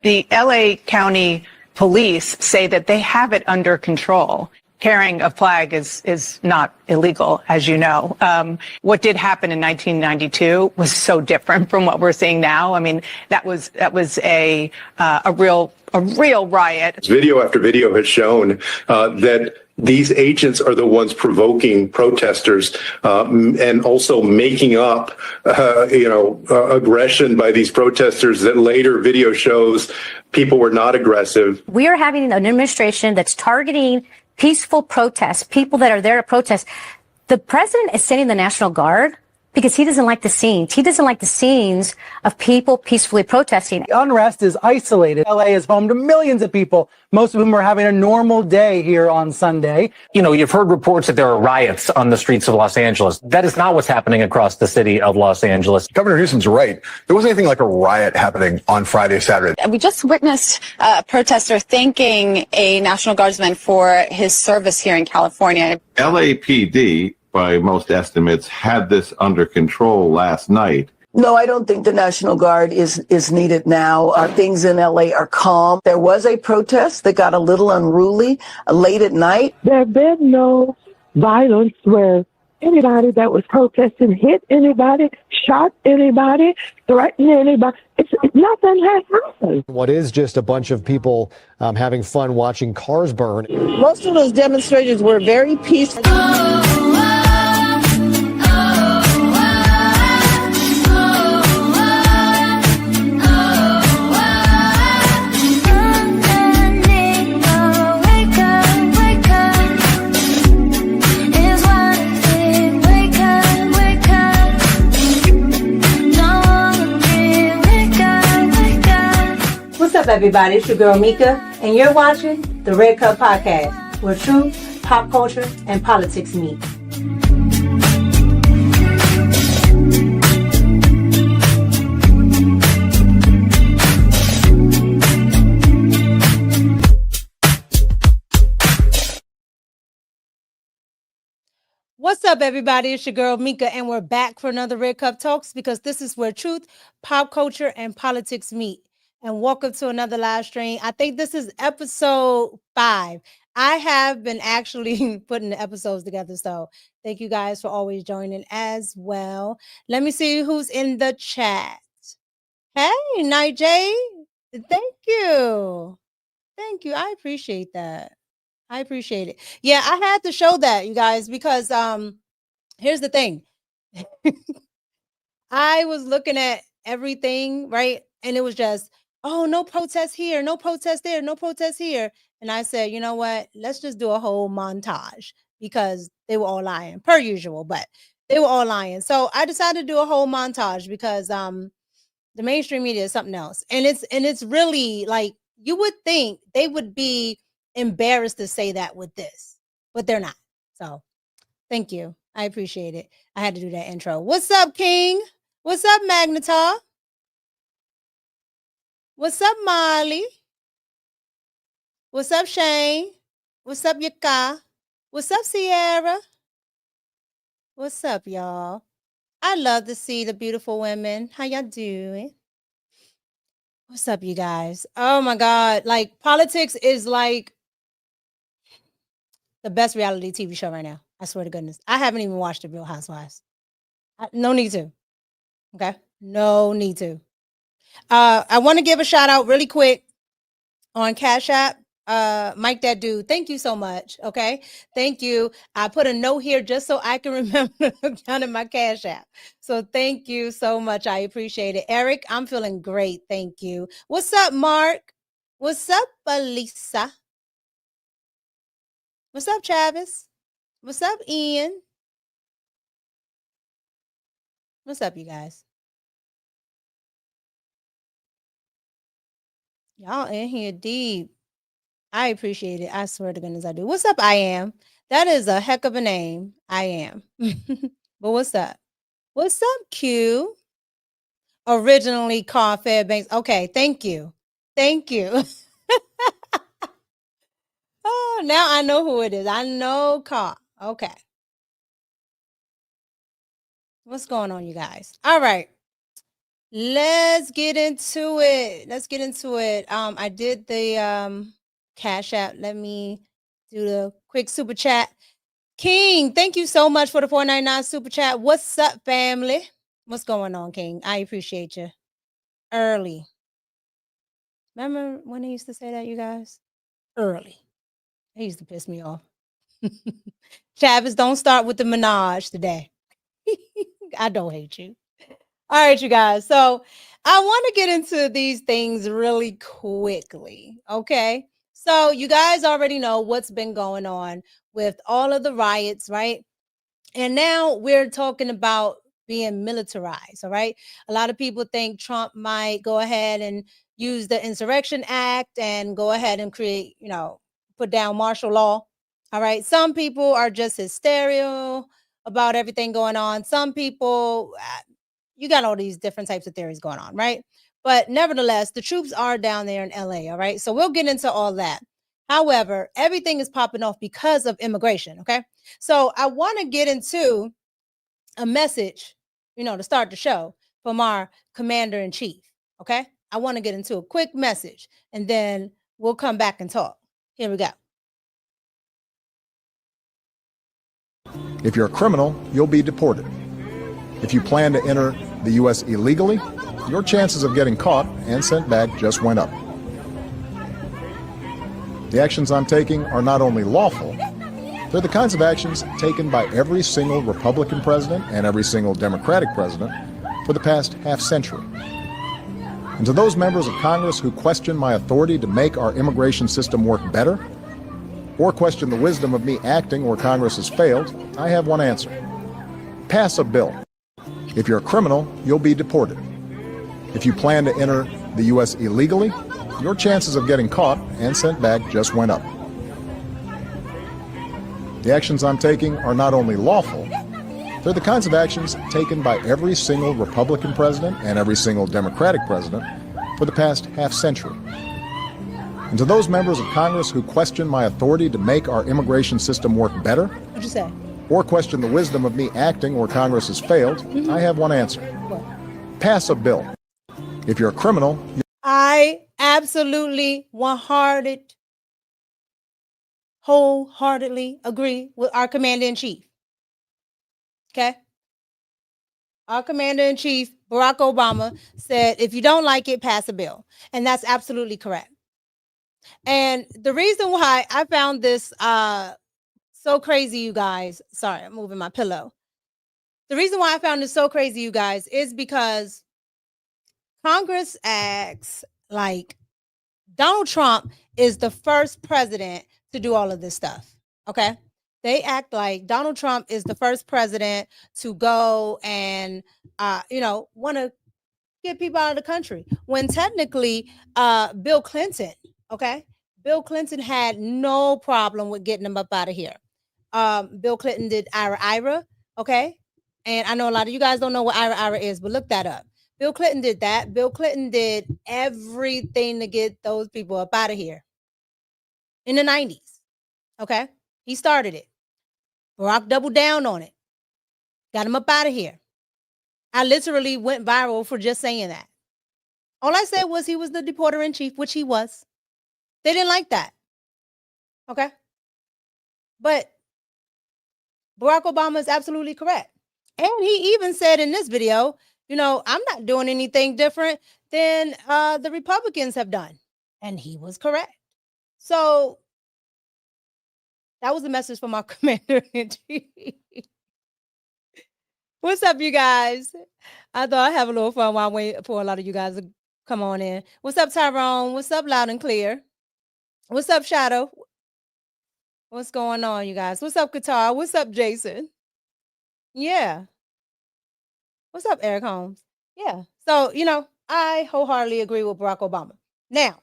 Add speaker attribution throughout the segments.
Speaker 1: The LA County police say that they have it under control. Carrying a flag is not illegal, as you know. What did happen in 1992 was so different from what we're seeing now. I mean, that was a real riot.
Speaker 2: Video after video has shown that these agents are the ones provoking protesters and also making up, aggression by these protesters that later video shows people were not aggressive.
Speaker 3: We are having an administration that's targeting peaceful protests, people that are there to protest. The president is sending the National Guard because he doesn't like the scenes. He doesn't like the scenes of people peacefully protesting.
Speaker 4: The unrest is isolated. LA is home to millions of people, most of whom are having a normal day here on Sunday.
Speaker 5: You know, you've heard reports that there are riots on the streets of Los Angeles. That is not what's happening across the city of Los Angeles.
Speaker 6: Governor Newsom's right. There wasn't anything like a riot happening on Friday, Saturday.
Speaker 7: We just witnessed a protester thanking a National Guardsman for his service here in California.
Speaker 8: LAPD, by most estimates, had this under control last night.
Speaker 9: No, I don't think the National Guard is needed now. Things in LA are calm. There was a protest that got a little unruly late at night.
Speaker 10: There have been no violence where anybody that was protesting hit anybody, shot anybody, threatened anybody. Nothing has happened.
Speaker 11: What is just a bunch of people having fun watching cars burn.
Speaker 9: Most of those demonstrators were very peaceful.
Speaker 12: What's up, everybody? It's your girl Mika, and you're watching the Red Cup Podcast, where truth, pop culture, and politics meet.
Speaker 13: What's up, everybody? It's your girl Mika, and we're back for another Red Cup Talks, because this is where truth, pop culture, and politics meet. And welcome to another live stream. I think this is episode 5. I have been actually putting the episodes together, so thank you guys for always joining as well. Let me see who's in the chat. Hey, Night J. Thank you. Thank you. I appreciate that. I appreciate it. Yeah, I had to show that, you guys, because here's the thing. I was looking at everything, right? And it was just, oh, no protest here, no protest there, no protest here. And I said, you know what? Let's just do a whole montage, because they were all lying, per usual, but they were all lying. So I decided to do a whole montage because the mainstream media is something else. And it's really like, you would think they would be embarrassed to say that with this, but they're not. So thank you. I appreciate it. I had to do that intro. What's up, King? What's up, Magnetar? What's up, Molly? What's up, Shane? What's up, Yaka? What's up, Sierra? What's up, y'all? I love to see the beautiful women. How y'all doing? What's up, you guys? Oh my God. Like, politics is like the best reality TV show right now. I swear to goodness. I haven't even watched The Real Housewives. No need to. Okay? No need to. I want to give a shout out really quick on Cash App. Mike that dude, thank you so much. Okay, thank you. I put a note here just so I can remember to look down at my Cash App. So thank you so much. I appreciate it. Eric, I'm feeling great. Thank you. What's up, Mark? What's up, Elisa? What's up, Travis? What's up, Ian? What's up, you guys? Y'all in here deep. I appreciate it. I swear to goodness I do. What's up, I am? That is a heck of a name. I am. But what's up? What's up, Q? Originally called Fairbanks. Okay, thank you. Thank you. Oh, now I know who it is. I know Carl. Okay. What's going on, you guys? All right. Let's get into it. Let's get into it. I did the Cash App. Let me do the quick super chat. King, thank you so much for the $4.99 super chat. What's up, family? What's going on, King? I appreciate you. Early. Remember when they used to say that, you guys? Early. They used to piss me off. Travis, don't start with the menage today. I don't hate you. All right, you guys. So I want to get into these things really quickly. Okay. So you guys already know what's been going on with all of the riots, right? And now we're talking about being militarized. All right. A lot of people think Trump might go ahead and use the Insurrection Act and go ahead and create, put down martial law. All right. Some people are just hysterical about everything going on. Some people, you got all these different types of theories going on, right? But nevertheless, the troops are down there in LA. All right. So we'll get into all that. However, everything is popping off because of immigration. Okay. So I want to get into a message, to start the show from our commander in chief. Okay. I want to get into a quick message and then we'll come back and talk. Here we go.
Speaker 6: If you're a criminal, you'll be deported. If you plan to enter the U.S. illegally, your chances of getting caught and sent back just went up. The actions I'm taking are not only lawful, they're the kinds of actions taken by every single Republican president and every single Democratic president for the past half-century. And to those members of Congress who question my authority to make our immigration system work better, or question the wisdom of me acting where Congress has failed, I have one answer. Pass a bill. If you're a criminal, you'll be deported. If you plan to enter the U.S. illegally, your chances of getting caught and sent back just went up. The actions I'm taking are not only lawful, they're the kinds of actions taken by every single Republican president and every single Democratic president for the past half-century. And to those members of Congress who question my authority to make our immigration system work better,
Speaker 13: What'd you say?
Speaker 6: or question the wisdom of me acting where Congress has failed, I have one answer. Pass a bill. If you're a criminal,
Speaker 13: I absolutely wholeheartedly agree with our commander-in-chief. Okay? Our commander-in-chief, Barack Obama, said, if you don't like it, pass a bill. And that's absolutely correct. And the reason why I found this so crazy, you guys, sorry, I'm moving my pillow. The reason why I found this so crazy, you guys, is because Congress acts like Donald Trump is the first president to do all of this stuff. Okay. They act like Donald Trump is the first president to go and, want to get people out of the country. When technically, Bill Clinton, okay, Bill Clinton had no problem with getting them up out of here. Bill Clinton did IRA, okay? And I know a lot of you guys don't know what IRA is, but look that up. Bill Clinton did that. Bill Clinton did everything to get those people up out of here in the 90s, okay? He started it. Barack doubled down on it. Got him up out of here. I literally went viral for just saying that. All I said was he was the deporter-in-chief, which he was. They didn't like that, okay? But Barack Obama is absolutely correct. And he even said in this video, I'm not doing anything different than the Republicans have done. And he was correct. So that was the message from our commander-in-chief. What's up, you guys? I thought I'd have a little fun while I wait for a lot of you guys to come on in. What's up, Tyrone? What's up, Loud and Clear? What's up, Shadow? What's going on, you guys? What's up, Qatar? What's up, Jason? Yeah. What's up, Eric Holmes? Yeah. So, I wholeheartedly agree with Barack Obama. Now,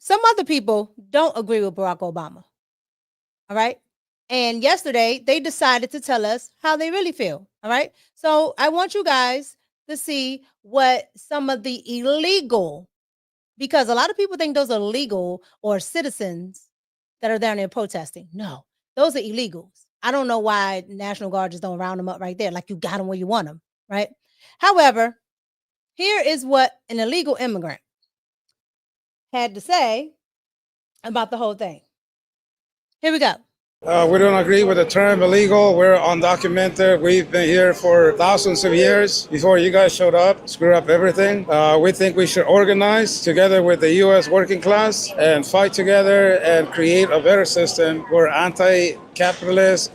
Speaker 13: some other people don't agree with Barack Obama. All right. And yesterday, they decided to tell us how they really feel. All right. So I want you guys to see what some of the illegal, because a lot of people think those are legal or citizens that are down there protesting. No, those are illegals. I don't know why National Guard just don't round them up right there. Like you got them where you want them. Right. However, here is what an illegal immigrant had to say about the whole thing. Here we go.
Speaker 14: We don't agree with the term illegal. We're undocumented. We've been here for thousands of years before you guys showed up, screw up everything. We think we should organize together with the U.S. working class and fight together and create a better system. We're anti-capitalist.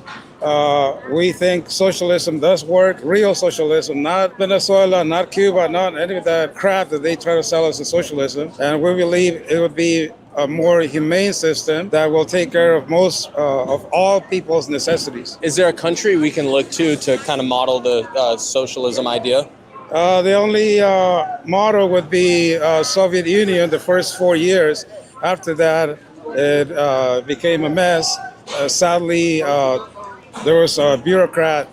Speaker 14: We think socialism does work, real socialism, not Venezuela, not Cuba, not any of that crap that they try to sell us as socialism. And we believe it would be a more humane system that will take care of most of all people's necessities.
Speaker 15: Is there a country we can look to kind of model the socialism idea?
Speaker 14: The only model would be Soviet Union the first 4 years. After that, it became a mess. Sadly, there was a bureaucrat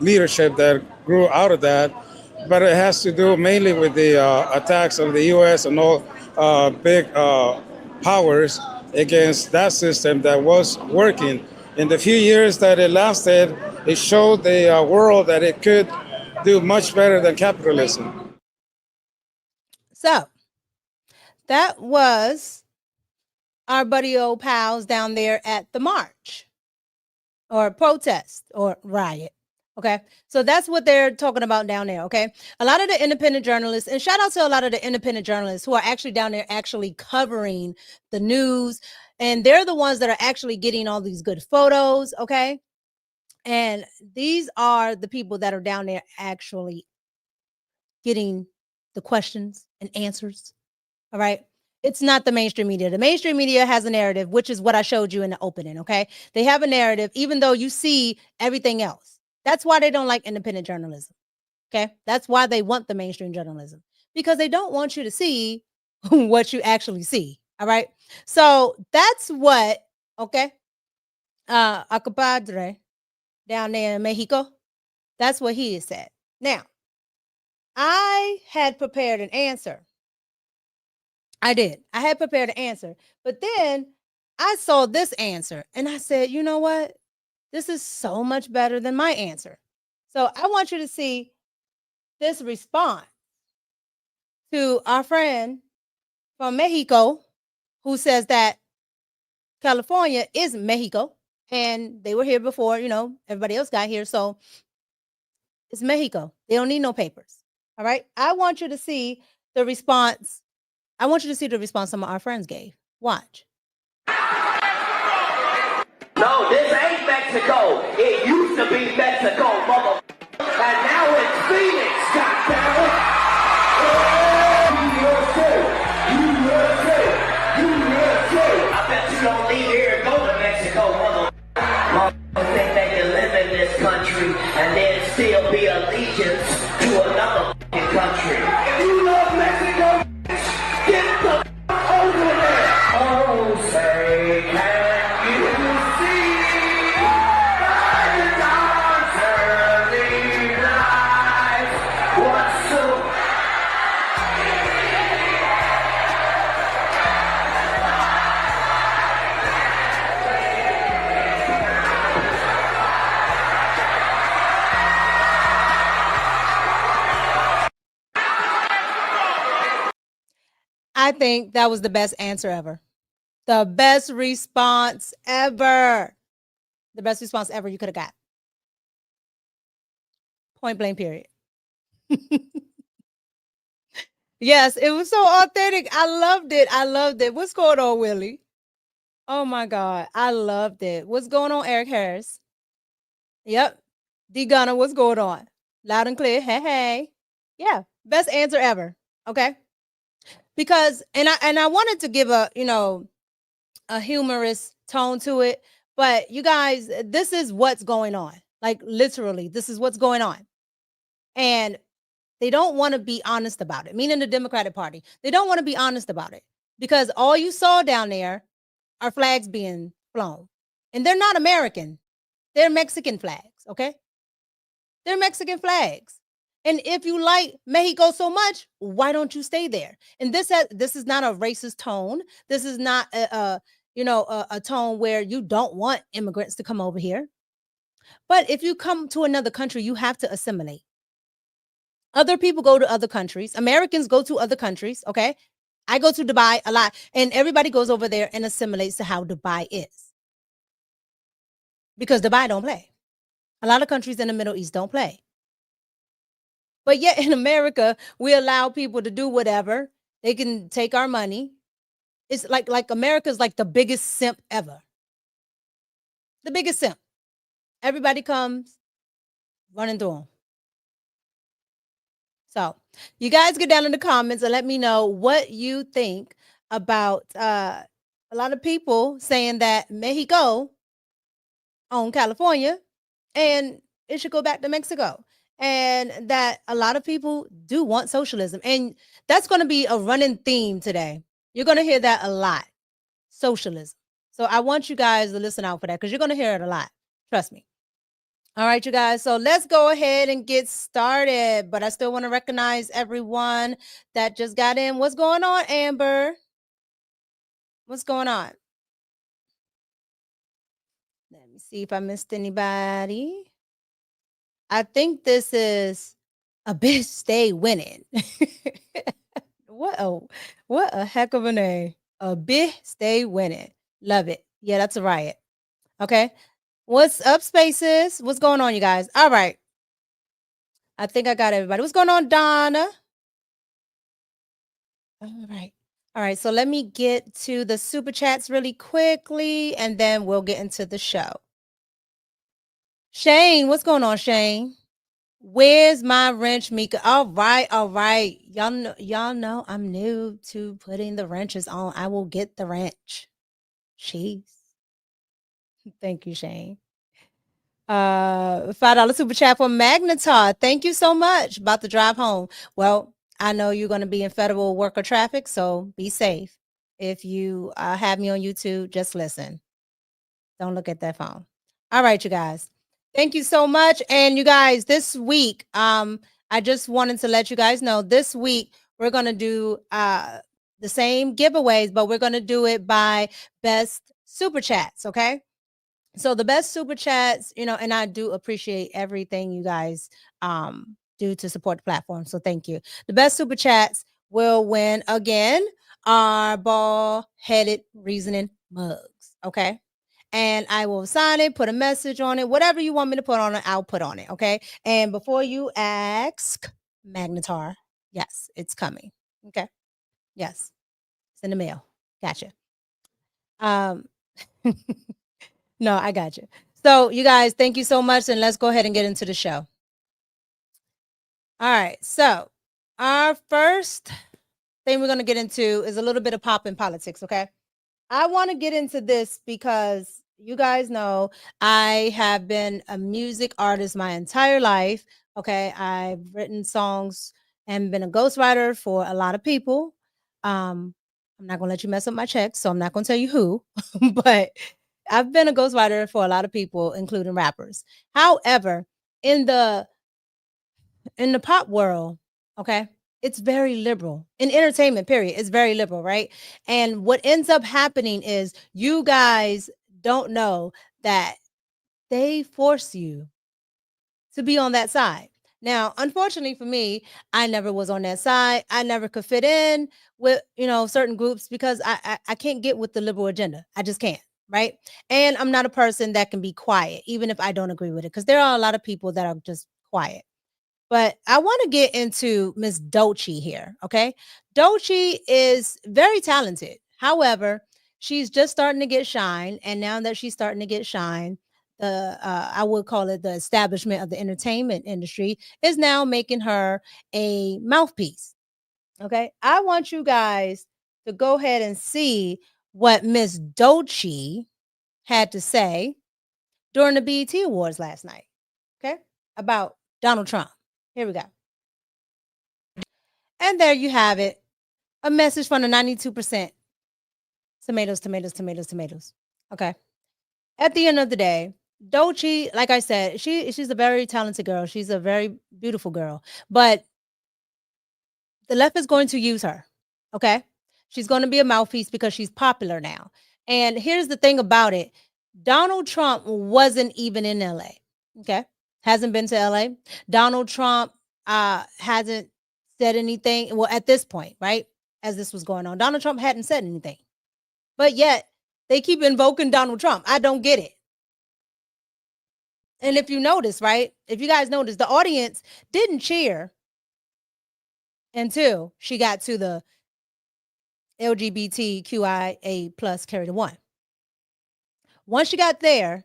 Speaker 14: leadership that grew out of that, but it has to do mainly with the attacks of the U.S. and all big powers against that system that was working. In the few years that it lasted, it showed the world that it could do much better than capitalism.
Speaker 13: So that was our buddy old pals down there at the march or protest or riot. Okay, so that's what they're talking about down there. Okay, a lot of the independent journalists, and shout out to a lot of the independent journalists who are actually down there actually covering the news, and they're the ones that are actually getting all these good photos. Okay, and these are the people that are down there actually getting the questions and answers. All right. It's not the mainstream media. The mainstream media has a narrative, which is what I showed you in the opening. Okay, they have a narrative, even though you see everything else. That's why they don't like independent journalism. Okay. That's why they want the mainstream journalism, because they don't want you to see what you actually see. All right. So that's what, okay. A compadre down there in Mexico, that's what he has said. Now, I had prepared an answer. I did. I had prepared an answer, but then I saw this answer and I said, you know what? This is so much better than my answer. So I want you to see this response to our friend from Mexico who says that California is Mexico and they were here before, you know, everybody else got here. So it's Mexico. They don't need no papers. All right. I want you to see the response. I want you to see the response some of our friends gave. Watch.
Speaker 16: No, this ain't Mexico. It used to be Mexico, mother. And now it's Phoenix, goddammit. I bet you don't leave here and go to Mexico, mother. Motherfuckers think they can live in this country and then still be allegiance to another country. If you love Mexico, get the over there. Oh, say, can you see?
Speaker 13: I think that was the best answer ever. The best response ever. The best response ever you could have got. Point blank, period. Yes, it was so authentic. I loved it. I loved it. What's going on, Willie? Oh my God. I loved it. What's going on, Eric Harris? Yep. D Gunner, what's going on? Loud and clear. Hey, hey. Yeah. Best answer ever. Okay. Because, and I wanted to give a, you know, a humorous tone to it, but you guys, this is what's going on. Like literally, this is what's going on. And they don't want to be honest about it, meaning the Democratic Party. They don't want to be honest about it because all you saw down there are flags being flown. And they're not American. They're Mexican flags, okay? They're Mexican flags. And if you like Mexico so much, why don't you stay there? And this is not a racist tone. This is not a tone where you don't want immigrants to come over here. But if you come to another country, you have to assimilate. Other people go to other countries. Americans go to other countries, okay? I go to Dubai a lot, and everybody goes over there and assimilates to how Dubai is. Because Dubai don't play. A lot of countries in the Middle East don't play. But yet in America, we allow people to do whatever. They can take our money. It's like America's like the biggest simp ever. The biggest simp. Everybody comes running through them. So you guys get down in the comments and let me know what you think about a lot of people saying that Mexico own California and it should go back to Mexico. And that a lot of people do want socialism. And that's going to be a running theme today. You're going to hear that a lot. Socialism. So I want you guys to listen out for that because you're going to hear it a lot. Trust me. All right, you guys. So let's go ahead and get started. But I still want to recognize everyone that just got in. What's going on, Amber? What's going on? Let me see if I missed anybody. I think this is a bitch stay winning. What a heck of a name. A bitch stay winning. Love it. Yeah, that's a riot. Okay. What's up, Spaces? What's going on, you guys? All right. I think I got everybody. What's going on, Donna? All right. All right. So let me get to the super chats really quickly, and then we'll get into the show. Shane, what's going on, Shane? Where's my wrench, Mika? All right, all right. Y'all know I'm new to putting the wrenches on. I will get the wrench. Jeez. Thank you, Shane. $5 super chat for Magnetar. Thank you so much. About to drive home. Well, I know you're going to be in federal worker traffic, so be safe. If you have me on YouTube, just listen. Don't look at that phone. All right, you guys. Thank you so much. And you guys, this week, I just wanted to let you guys know this week we're going to do the same giveaways, but we're going to do it by best super chats. Okay. So the best super chats, you know, and I do appreciate everything you guys do to support the platform. So thank you. The best super chats will win again our ball-headed reasoning mugs. Okay. And I will sign it, put a message on it, whatever you want me to put on it, I'll put on it. Okay. And before you ask, Magnetar, yes, it's coming. Okay. Yes. It's in the mail. Gotcha. No, I got you. So you guys, thank you so much. And let's go ahead and get into the show. All right. So our first thing we're going to get into is a little bit of pop in politics. Okay. I want to get into this because you guys know I have been a music artist my entire life. Okay. I've written songs and been a ghostwriter for a lot of people. I'm not going to let you mess up my checks, so I'm not going to tell you who, but I've been a ghostwriter for a lot of people, including rappers. However, in the pop world, okay, it's very liberal. In entertainment, period, it's very liberal, right? And what ends up happening is you guys don't know that they force you to be on that side. Now, unfortunately for me, I never was on that side. I never could fit in with, you know, certain groups because I can't get with the liberal agenda. I just can't. Right. And I'm not a person that can be quiet, even if I don't agree with it, because there are a lot of people that are just quiet. But I want to get into Miss DOCHIE here. Okay. DOCHIE is very talented. However, she's just starting to get shine. And now that she's starting to get shine, I would call it the establishment of the entertainment industry is now making her a mouthpiece. Okay. I want you guys to go ahead and see what Miss DOCHIE had to say during the BET Awards last night. Okay. About Donald Trump. Here we go. And there you have it. A message from the 92%. Tomatoes, tomatoes, tomatoes, tomatoes. Okay. At the end of the day, DOCHIE, like I said, she's a very talented girl. She's a very beautiful girl. But the left is going to use her. Okay. She's going to be a mouthpiece because she's popular now. And here's the thing about it. Donald Trump wasn't even in LA. Okay. Hasn't been to LA. Donald Trump hasn't said anything. Well, at this point, right? As this was going on, Donald Trump hadn't said anything. But yet they keep invoking Donald Trump. I don't get it. And if you notice, right? If you guys notice, the audience didn't cheer until she got to the LGBTQIA plus carry the one. Once she got there,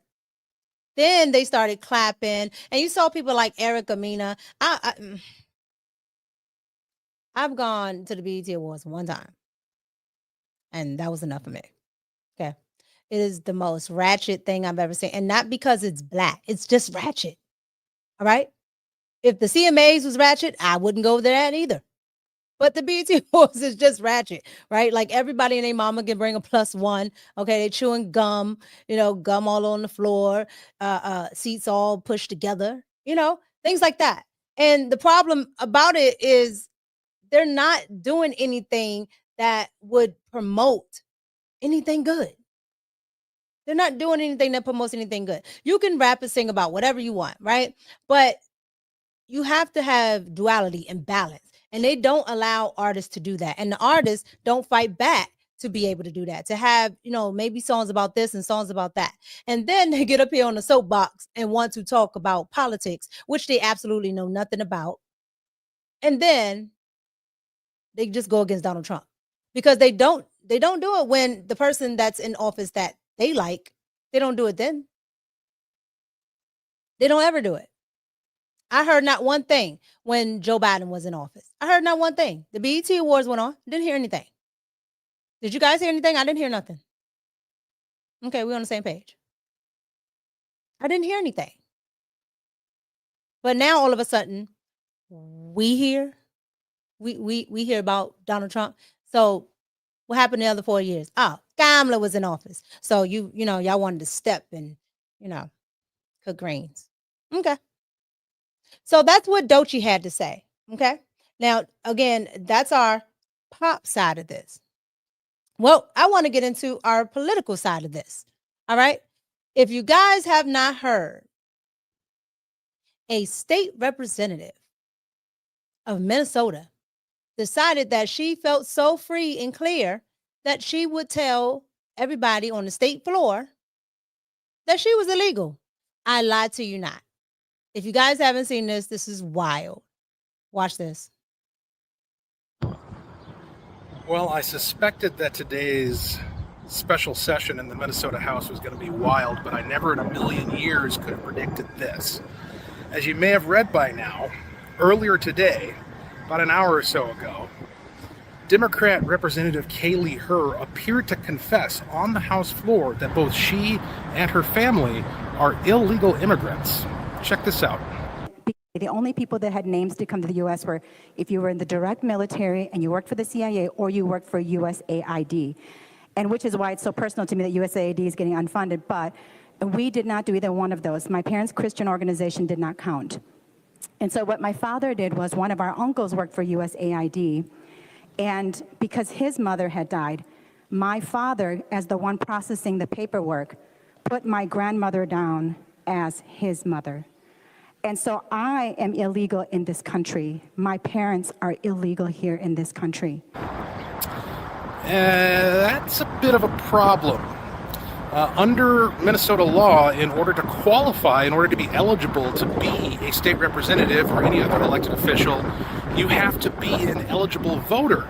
Speaker 13: then they started clapping. And you saw people like Erica Mena. I've gone to the BET Awards one time. And that was enough for me. Okay. It is the most ratchet thing I've ever seen. And not because it's black. It's just ratchet. All right? If the CMAs was ratchet, I wouldn't go there either. But the BET Awards is just ratchet, right? Like everybody and their mama can bring a +1. Okay, they chewing gum, gum all on the floor, seats all pushed together, things like that. And the problem about it is they're not doing anything that would promote anything good. They're not doing anything that promotes anything good. You can rap and sing about whatever you want, right? But you have to have duality and balance. And they don't allow artists to do that. And the artists don't fight back to be able to do that, to have, maybe songs about this and songs about that. And then they get up here on the soapbox and want to talk about politics, which they absolutely know nothing about. And then they just go against Donald Trump because they don't do it when the person that's in office that they like, they don't do it then. They don't ever do it. I heard not one thing when Joe Biden was in office. I heard not one thing. The BET Awards went on. Didn't hear anything. Did you guys hear anything? I didn't hear nothing. Okay, we're on the same page. I didn't hear anything. But now all of a sudden, we hear about Donald Trump. So what happened the other 4 years? Oh, Kamala was in office. So y'all wanted to step and, cook greens. Okay. So that's what DOCHIE had to say. Okay. Now, again, that's our pop side of this. Well, I want to get into our political side of this. All right. If you guys have not heard, a state representative of Minnesota decided that she felt so free and clear that she would tell everybody on the state floor that she was illegal. I lied to you not. If you guys haven't seen this, this is wild. Watch this.
Speaker 17: Well, I suspected that today's special session in the Minnesota House was going to be wild, but I never in a million years could have predicted this. As you may have read by now, earlier today, about an hour or so ago, Democrat Representative Kaylee Herr appeared to confess on the House floor that both she and her family are illegal immigrants. Check this out.
Speaker 18: The only people that had names to come to the U.S. were if you were in the direct military and you worked for the CIA or you worked for USAID, and which is why it's so personal to me that USAID is getting unfunded, but we did not do either one of those. My parents' Christian organization did not count. And so what my father did was one of our uncles worked for USAID, and because his mother had died, my father, as the one processing the paperwork, put my grandmother down as his mother. And so I am illegal in this country. My parents are illegal here in this country.
Speaker 17: That's a bit of a problem. Under Minnesota law, in order to qualify, in order to be eligible to be a state representative or any other elected official, you have to be an eligible voter.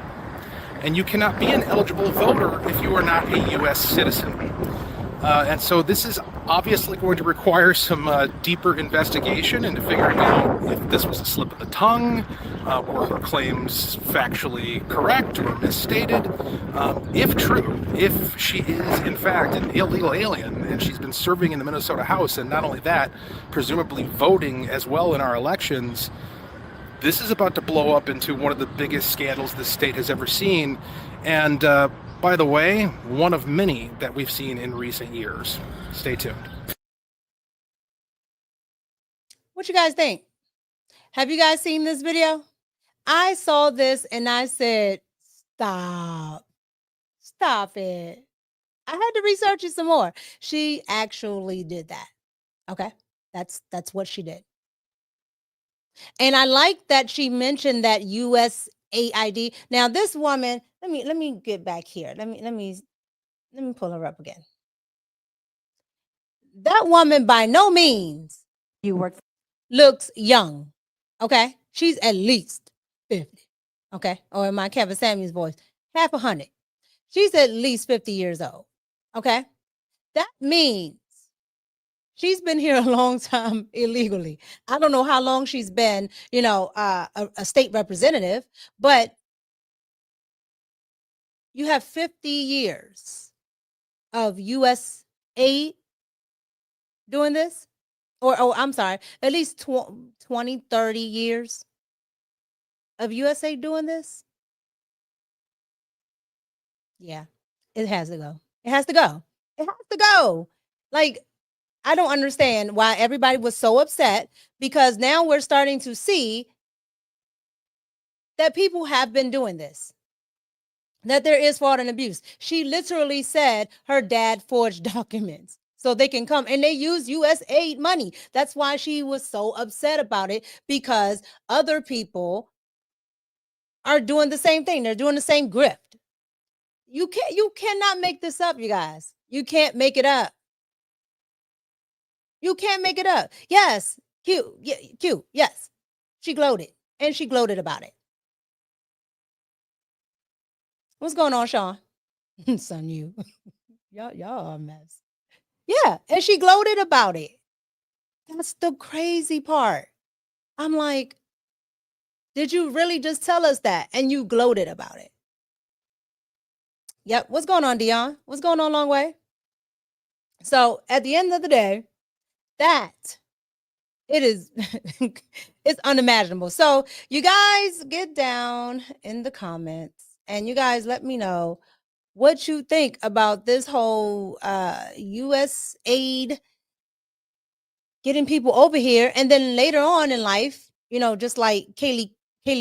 Speaker 17: And you cannot be an eligible voter if you are not a U.S. citizen. And so this is obviously going to require some deeper investigation into figuring out if this was a slip of the tongue, were her claims factually correct or misstated. If true, if she is in fact an illegal alien and she's been serving in the Minnesota House, and not only that, presumably voting as well in our elections, this is about to blow up into one of the biggest scandals this state has ever seen. And by the way, one of many that we've seen in recent years. Stay tuned.
Speaker 13: What you guys think? Have you guys seen this video? I saw this and I said, stop it. I had to research it some more. She actually did that. Okay. That's what she did. And I like that she mentioned that USAID. Now, this woman, let me get back here. Let me pull her up again. That woman by no means looks young. Okay? She's at least 50. Okay? Or in my Kevin Samuels voice, half 100. She's at least 50 years old. Okay? That means she's been here a long time illegally. I don't know how long she's been, a state representative, but you have 50 years of U.S. aid doing this. Or I'm sorry, at least 20, 30 years of USA doing this. Yeah, it has to go. It has to go. It has to go. Like, I don't understand why everybody was so upset, because now we're starting to see that people have been doing this, that there is fraud and abuse. She literally said her dad forged documents so they can come, and they use US aid money. That's why she was so upset about it, because other people are doing the same thing. They're doing the same grift. You cannot make this up, you guys. You can't make it up. You can't make it up. Yes, cute, yes. She gloated, and she gloated about it. What's going on, Sean? Son, you. y'all are a mess. Yeah, and she gloated about it. That's the crazy part. I'm like, did you really just tell us that and you gloated about it? Yep. What's going on, Dion? What's going on, Long Way? So at the end of the day, that it is it's unimaginable. So you guys get down in the comments and you guys let me know what you think about this whole US aid getting people over here. And then later on in life, just like Kaylee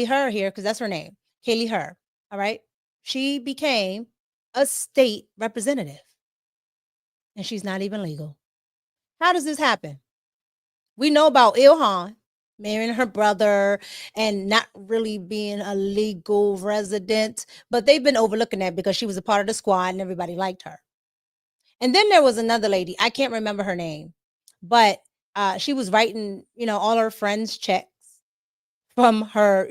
Speaker 13: Her here, because that's her name, Kaylee Her. All right. She became a state representative and she's not even legal. How does this happen? We know about Ilhan marrying her brother and not really being a legal resident, but they've been overlooking that because she was a part of the squad and everybody liked her. And then there was another lady, I can't remember her name, but she was writing, all her friends' checks from her,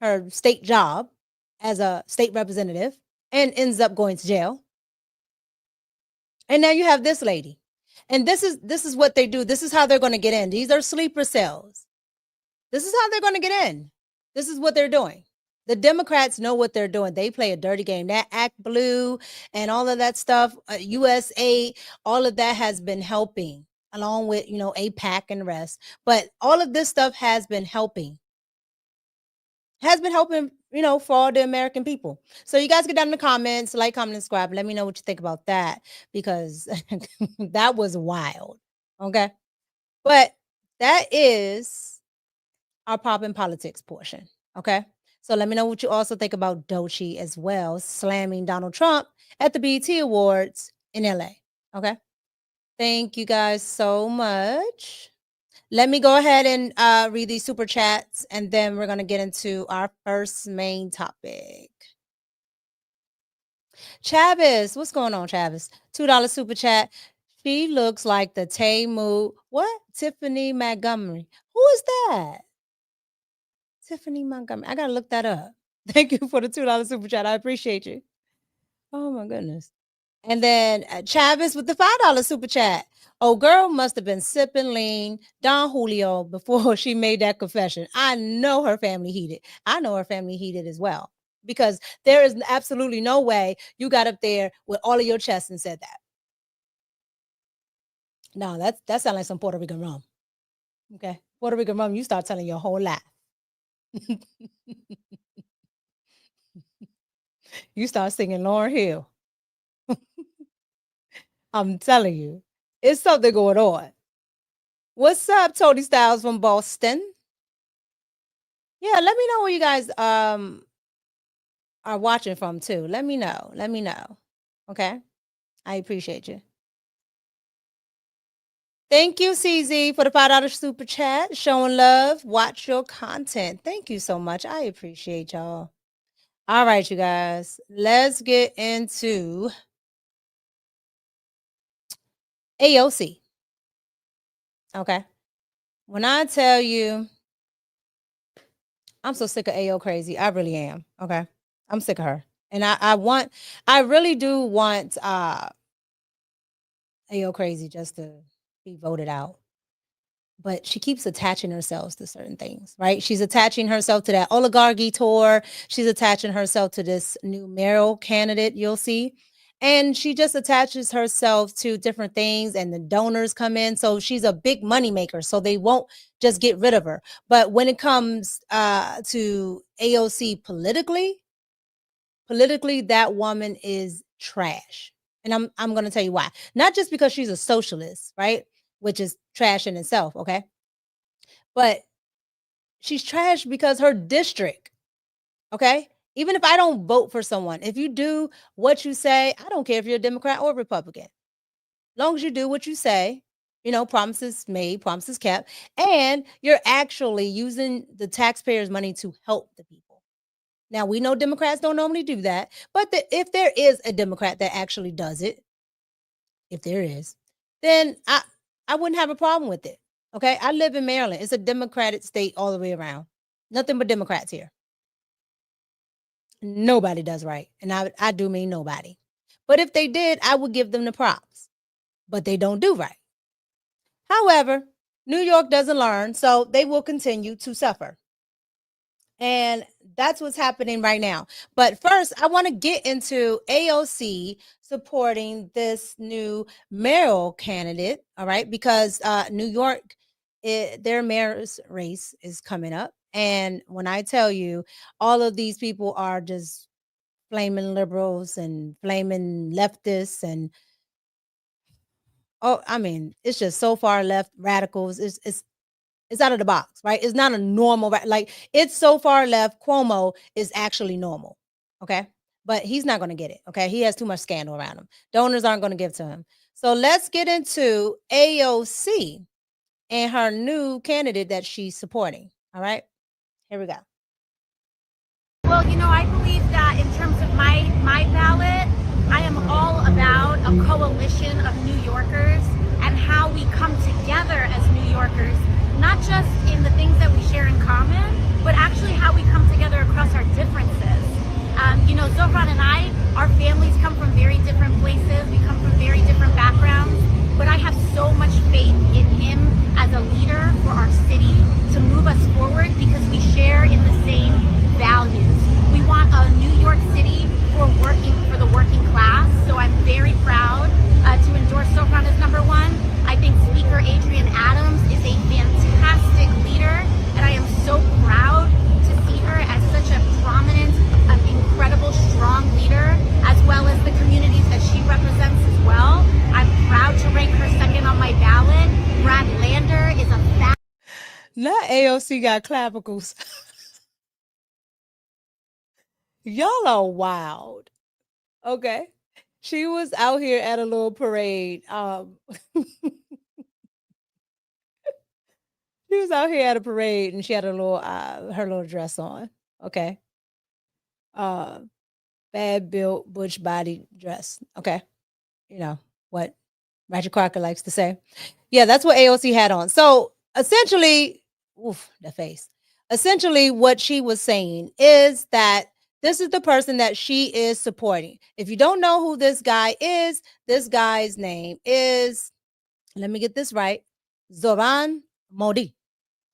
Speaker 13: her state job as a state representative, and ends up going to jail. And now you have this lady. And this is what they do. This is how they're going to get in. These are sleeper cells. This is how they're going to get in. This is what they're doing. The Democrats know what they're doing. They play a dirty game. That Act Blue and all of that stuff, USA, all of that has been helping, along with, APAC and the rest. But all of this stuff has been helping. For all the American people. So you guys get down in the comments, like, comment, and subscribe. Let me know what you think about that, because that was wild. Okay. But that is our pop in politics portion. Okay. So let me know what you also think about DOCHIE as well, slamming Donald Trump at the BET Awards in LA. Okay. Thank you guys so much. Let me go ahead and read these super chats, and then we're going to get into our first main topic. Chavis, what's going on, Chavis? $2 super chat. She looks like the Tamu. What? Tiffany Montgomery. Who is that? Tiffany Montgomery. I got to look that up. Thank you for the $2 super chat. I appreciate you. Oh, my goodness. And then Chavis with the $5 super chat. Oh, girl must have been sipping lean Don Julio before she made that confession. I know her family heated. I know her family heated as well, because there is absolutely no way you got up there with all of your chest and said that. No, that sounds like some Puerto Rican rum. Okay. Puerto Rican rum, you start telling your whole life. You start singing Lauryn Hill. I'm telling you, it's something going on. What's up, Tony Styles from Boston? Yeah, let me know where you guys are watching from too. Let me know. Let me know. Okay. I appreciate you. Thank you, CZ, for the $5 super chat. Showing love. Watch your content. Thank you so much. I appreciate y'all. All right, you guys. Let's get into A.O.C. Okay. When I tell you, I'm so sick of A.O. crazy. I really am. Okay. I'm sick of her. And I really do want A.O. crazy just to be voted out. But she keeps attaching herself to certain things, right? She's attaching herself to that oligarchy tour. She's attaching herself to this new mayoral candidate, you'll see. And she just attaches herself to different things, and the donors come in. So she's a big money maker. So they won't just get rid of her. But when it comes to AOC politically, that woman is trash. And I'm going to tell you why. Not just because she's a socialist, right? Which is trash in itself, okay? But she's trash because her district, okay? Even if I don't vote for someone, if you do what you say, I don't care if you're a Democrat or Republican. As long as you do what you say, you know, promises made, promises kept, and you're actually using the taxpayers' money to help the people. Now, we know Democrats don't normally do that, but if there is a Democrat that actually does it, if there is, then I wouldn't have a problem with it. Okay. I live in Maryland. It's a Democratic state all the way around. Nothing but Democrats here. Nobody does right. And I do mean nobody. But if they did, I would give them the props. But they don't do right. However, New York doesn't learn, so they will continue to suffer. And that's what's happening right now. But first, I want to get into AOC supporting this new mayoral candidate, all right? Because New York, their mayor's race is coming up. And when I tell you, all of these people are just flaming liberals and flaming leftists and I mean, it's just so far left radicals. It's out of the box, right? It's not a normal, like it's so far left. Cuomo is actually normal, okay? But he's not going to get it, okay? He has too much scandal around him. Donors aren't going to give to him. So let's get into AOC and her new candidate that she's supporting, all right? Here we go.
Speaker 19: Well, you know, I believe that in terms of my ballot, I am all about a coalition of New Yorkers and how we come together as New Yorkers, not just in the things that we share in common, but actually how we come together across our differences. You know, Zohran and I, our families come from very different places. We come from very different backgrounds, but I have so much faith in him as a leader for our city to move us forward because we share in the same values. We want a New York City for the working class. So I'm very proud to endorse Zohran as #1. I think Speaker Adrian Adams is a fantastic leader, and I am so proud to see her as such a prominent, incredible, strong leader, as well as the communities that she represents as well. I'm proud to rank her second on my ballot. Brad Lander is a
Speaker 13: Not AOC got clavicles. Y'all are wild. Okay. She was out here at a little parade. She was out here at a parade and she had a little her little dress on. Okay. Bad built, butch body dress. Okay. You know what Roger Crocker likes to say. Yeah, that's what AOC had on. So essentially, the face. Essentially, what she was saying is that this is the person that she is supporting. If you don't know who this guy is, this guy's name is, let me get this right, Zohran Modi.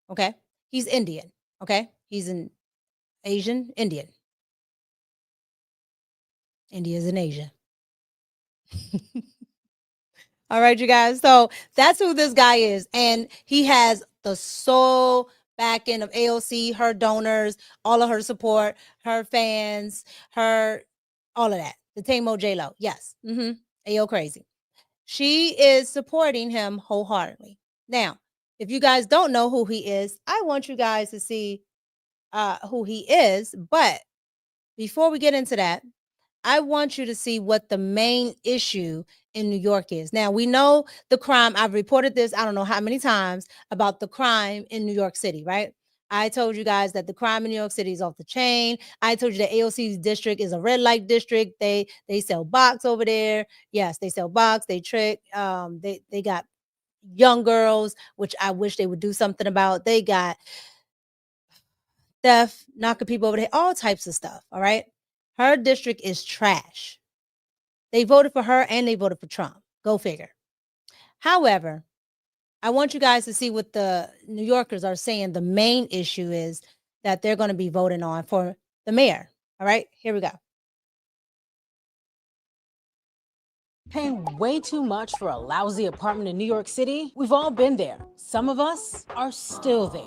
Speaker 13: Okay. He's Indian. Okay. He's an Asian Indian. India's in Asia. All right, you guys. So that's who this guy is. And he has the sole back end of AOC, her donors, all of her support, her fans, all of that. The Tamo J-Lo. Yes. AO crazy. She is supporting him wholeheartedly. Now, if you guys don't know who he is, I want you guys to see who he is. But before we get into that, I want you to see what the main issue in New York is. Now, we know the crime. I've reported this, I don't know how many times, about the crime in New York City, right? I told you guys that the crime in New York City is off the chain. I told you that AOC's district is a red light district. They sell box over there. Yes, they sell box. They trick. They got young girls, which I wish they would do something about. They got theft, knocking people over there, all types of stuff. All right. Her district is trash. They voted for her and they voted for Trump. Go figure. However, I want you guys to see what the New Yorkers are saying. The main issue is that they're going to be voting on for the mayor. All right, here we go.
Speaker 20: Paying way too much for a lousy apartment in New York City? We've all been there. Some of us are still there.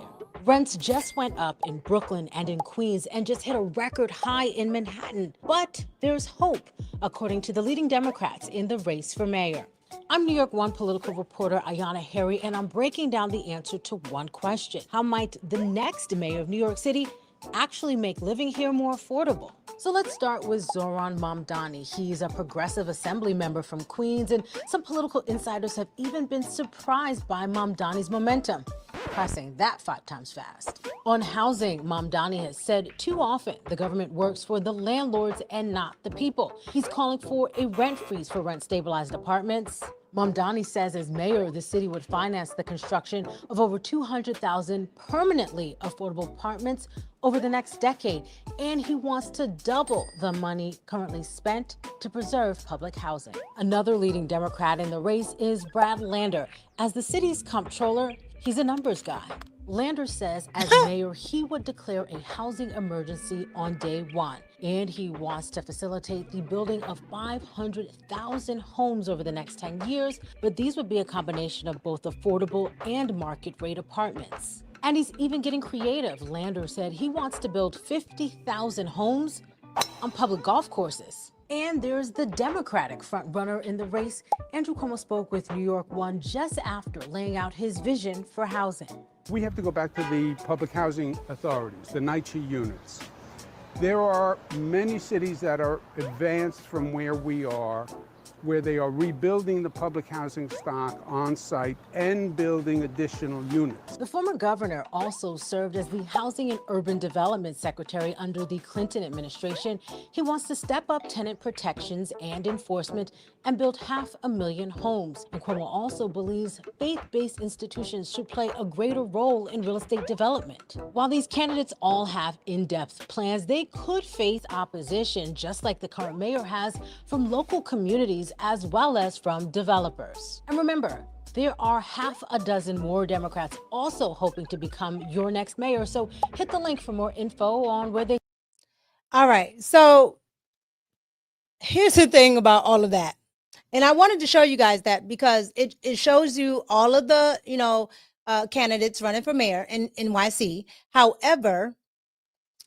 Speaker 20: Rents just went up in Brooklyn and in Queens and just hit a record high in Manhattan. But there's hope, according to the leading Democrats in the race for mayor. I'm New York One political reporter Ayanna Harry, and I'm breaking down the answer to one question. How might the next mayor of New York City actually make living here more affordable? So let's start with Zohran Mamdani. He's a progressive assembly member from Queens, and some political insiders have even been surprised by Mamdani's momentum, pressing that 5 times fast. On housing, Mamdani has said too often the government works for the landlords and not the people. He's calling for a rent freeze for rent-stabilized apartments. Mamdani says as mayor, the city would finance the construction of over 200,000 permanently affordable apartments over the next decade, and he wants to double the money currently spent to preserve public housing. Another leading Democrat in the race is Brad Lander. As the city's comptroller, he's a numbers guy. Lander says as mayor, he would declare a housing emergency on day 1. And he wants to facilitate the building of 500,000 homes over the next 10 years. But these would be a combination of both affordable and market rate apartments. And he's even getting creative. Lander said he wants to build 50,000 homes on public golf courses. And there's the Democratic frontrunner in the race. Andrew Cuomo spoke with New York One just after laying out his vision for housing.
Speaker 21: We have to go back to the public housing authorities, the NYCHA units. There are many cities that are advanced from where we are, where they are rebuilding the public housing stock on site and building additional units.
Speaker 20: The former governor also served as the Housing and Urban Development Secretary under the Clinton administration. He wants to step up tenant protections and enforcement and build 500,000 homes. And Cuomo also believes faith-based institutions should play a greater role in real estate development. While these candidates all have in-depth plans, they could face opposition, just like the current mayor has, from local communities as well as from developers. And remember, there are 6 more Democrats also hoping to become your next mayor. So hit the link for more info on where they.
Speaker 13: All right. So here's the thing about all of that. And I wanted to show you guys that because it shows you all of the, candidates running for mayor in NYC. However,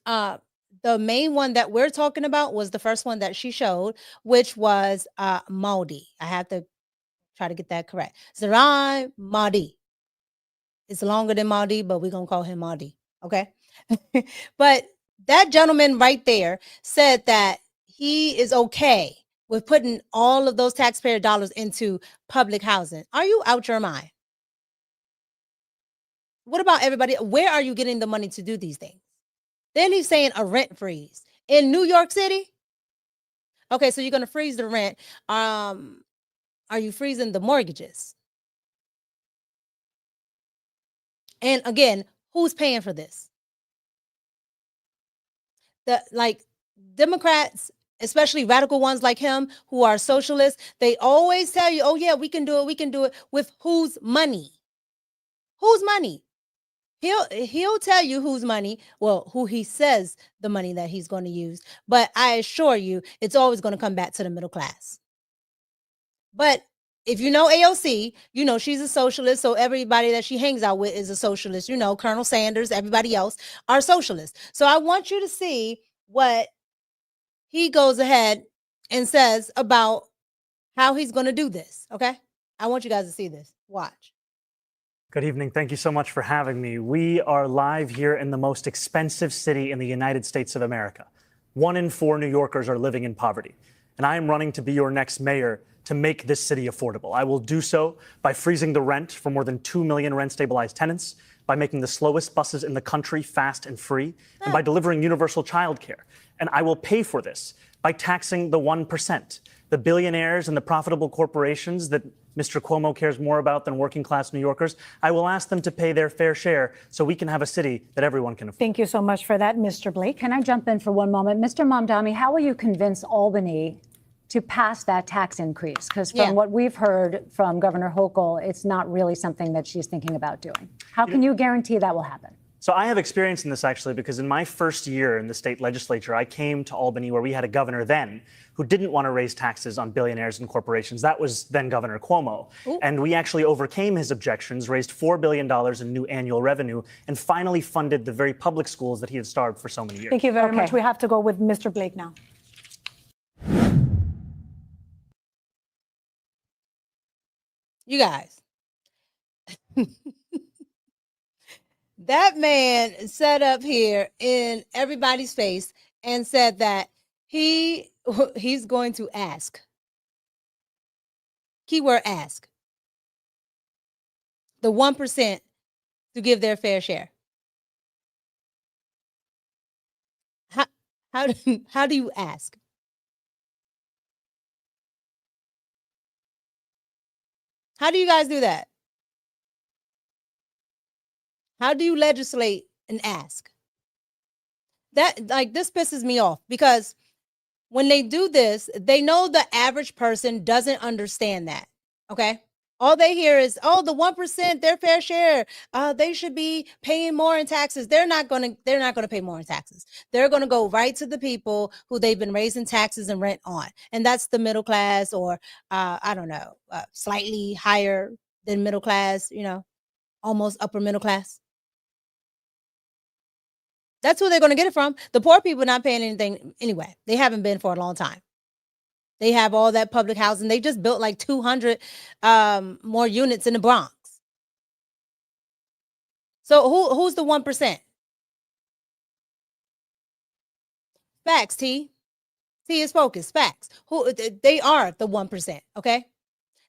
Speaker 13: the main one that we're talking about was the first one that she showed, which was Mahdi. I have to try to get that correct. Zohran Mahdi. It's longer than Mahdi, but we're going to call him Mahdi. Okay. But that gentleman right there said that he is okay with putting all of those taxpayer dollars into public housing. Are you out your mind? What about everybody? Where are you getting the money to do these things? Then he's saying a rent freeze in New York City. Okay, so you're going to freeze the rent. Are you freezing the mortgages? And again, who's paying for this? Democrats, especially radical ones like him who are socialists, they always tell you, oh yeah, we can do it with whose money? Whose money? He'll tell you whose money, well, who he says the money that he's going to use. But I assure you, it's always going to come back to the middle class. But if you know A.O.C, you know she's a socialist. So everybody that she hangs out with is a socialist. You know, Colonel Sanders, everybody else are socialists. So I want you to see what he goes ahead and says about how he's going to do this. Okay. I want you guys to see this. Watch.
Speaker 22: Good evening. Thank you so much for having me. We are live here in the most expensive city in the United States of America. 1 in 4 New Yorkers are living in poverty. And I am running to be your next mayor to make this city affordable. I will do so by freezing the rent for more than 2 million rent-stabilized tenants, by making the slowest buses in the country fast and free, and by delivering universal childcare. And I will pay for this by taxing the 1%, the billionaires and the profitable corporations that Mr. Cuomo cares more about than working-class New Yorkers. I will ask them to pay their fair share so we can have a city that everyone can afford.
Speaker 1: Thank you so much for that, Mr. Blake.
Speaker 2: Can I jump in for one moment? Mr. Mamdani, how will you convince Albany to pass that tax increase? Because from what we've heard from Governor Hochul, it's not really something that she's thinking about doing. How can you guarantee that will happen?
Speaker 22: So I have experience in this, actually, because in my first year in the state legislature, I came to Albany, where we had a governor then who didn't want to raise taxes on billionaires and corporations. That was then Governor Cuomo. Ooh. And we actually overcame his objections, raised $4 billion in new annual revenue, and finally funded the very public schools that he had starved for so many years.
Speaker 1: Thank you very much. We have to go with Mr. Blake now.
Speaker 13: You guys, that man sat up here in everybody's face and said that he's going to ask. Keyword ask. The 1% to give their fair share. How do you ask? How do you guys do that? How do you legislate and ask? That, like, this pisses me off, because when they do this, they know the average person doesn't understand that. Okay. All they hear is, oh, the 1%, their fair share. They should be paying more in taxes. They're not gonna pay more in taxes. They're gonna go right to the people who they've been raising taxes and rent on. And that's the middle class, or I don't know, slightly higher than middle class, almost upper middle class. That's who they're gonna get it from. The poor people not paying anything anyway. They haven't been for a long time. They have all that public housing. They just built like 200 more units in the Bronx. So who's the 1%? Facts, T. T is focused. Facts. They are the 1%, okay?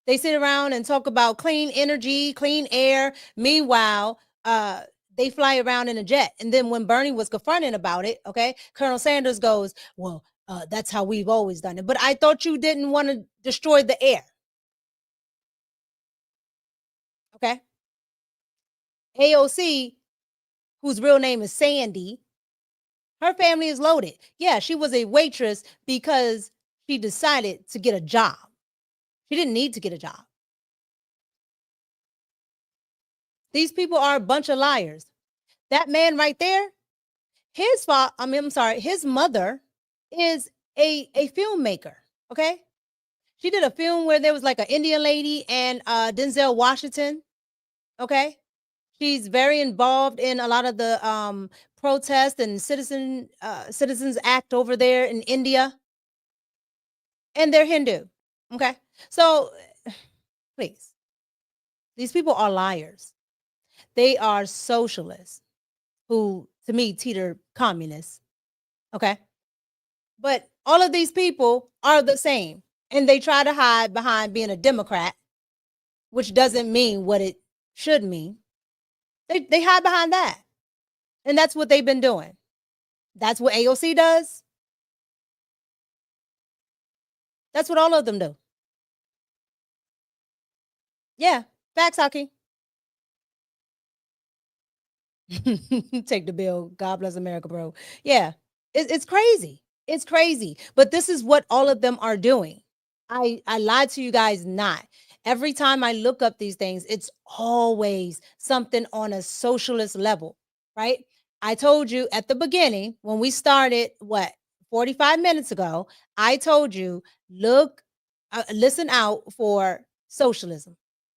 Speaker 13: They sit around and talk about clean energy, clean air. Meanwhile, they fly around in a jet. And then when Bernie was confronting about it, okay, Colonel Sanders goes, well, that's how we've always done it. But I thought you didn't want to destroy the air. Okay. A.O.C., whose real name is Sandy, her family is loaded. Yeah, she was a waitress because she decided to get a job. She didn't need to get a job. These people are a bunch of liars. That man right there, his mother is a filmmaker, okay? She did a film where there was like an Indian lady and Denzel Washington, okay? She's very involved in a lot of the protests and Citizens Act over there in India. And they're Hindu, okay? So, please, these people are liars. They are socialists who, to me, teeter communists, okay? But all of these people are the same, and they try to hide behind being a Democrat, which doesn't mean what it should mean. They hide behind that, and that's what they've been doing. That's what A.O.C. does. That's what all of them do. Yeah, facts, Haki. Take the bill. God bless America, bro. Yeah, it's crazy. It's crazy. But this is what all of them are doing. I lied to you guys not. Every time I look up these things, it's always something on a socialist level, right? I told you at the beginning when we started, 45 minutes ago, I told you, listen out for socialism.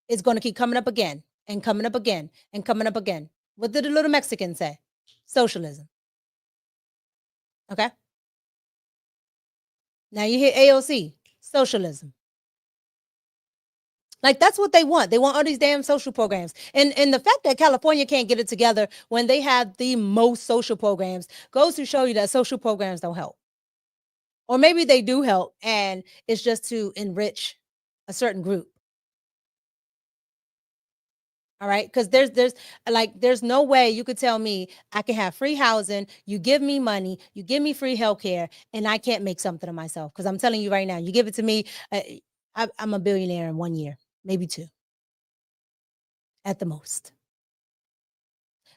Speaker 13: It's going to keep coming up again and coming up again and coming up again. What did the little Mexican say? Socialism. Okay. Now you hear A.O.C. Socialism. Like, that's what they want. They want all these damn social programs. And the fact that California can't get it together when they have the most social programs goes to show you that social programs don't help. Or maybe they do help and it's just to enrich a certain group. All right. Because there's no way you could tell me I can have free housing, you give me money, you give me free healthcare, and I can't make something of myself. Because I'm telling you right now, you give it to me, I'm a billionaire in 1 year, maybe 2 at the most.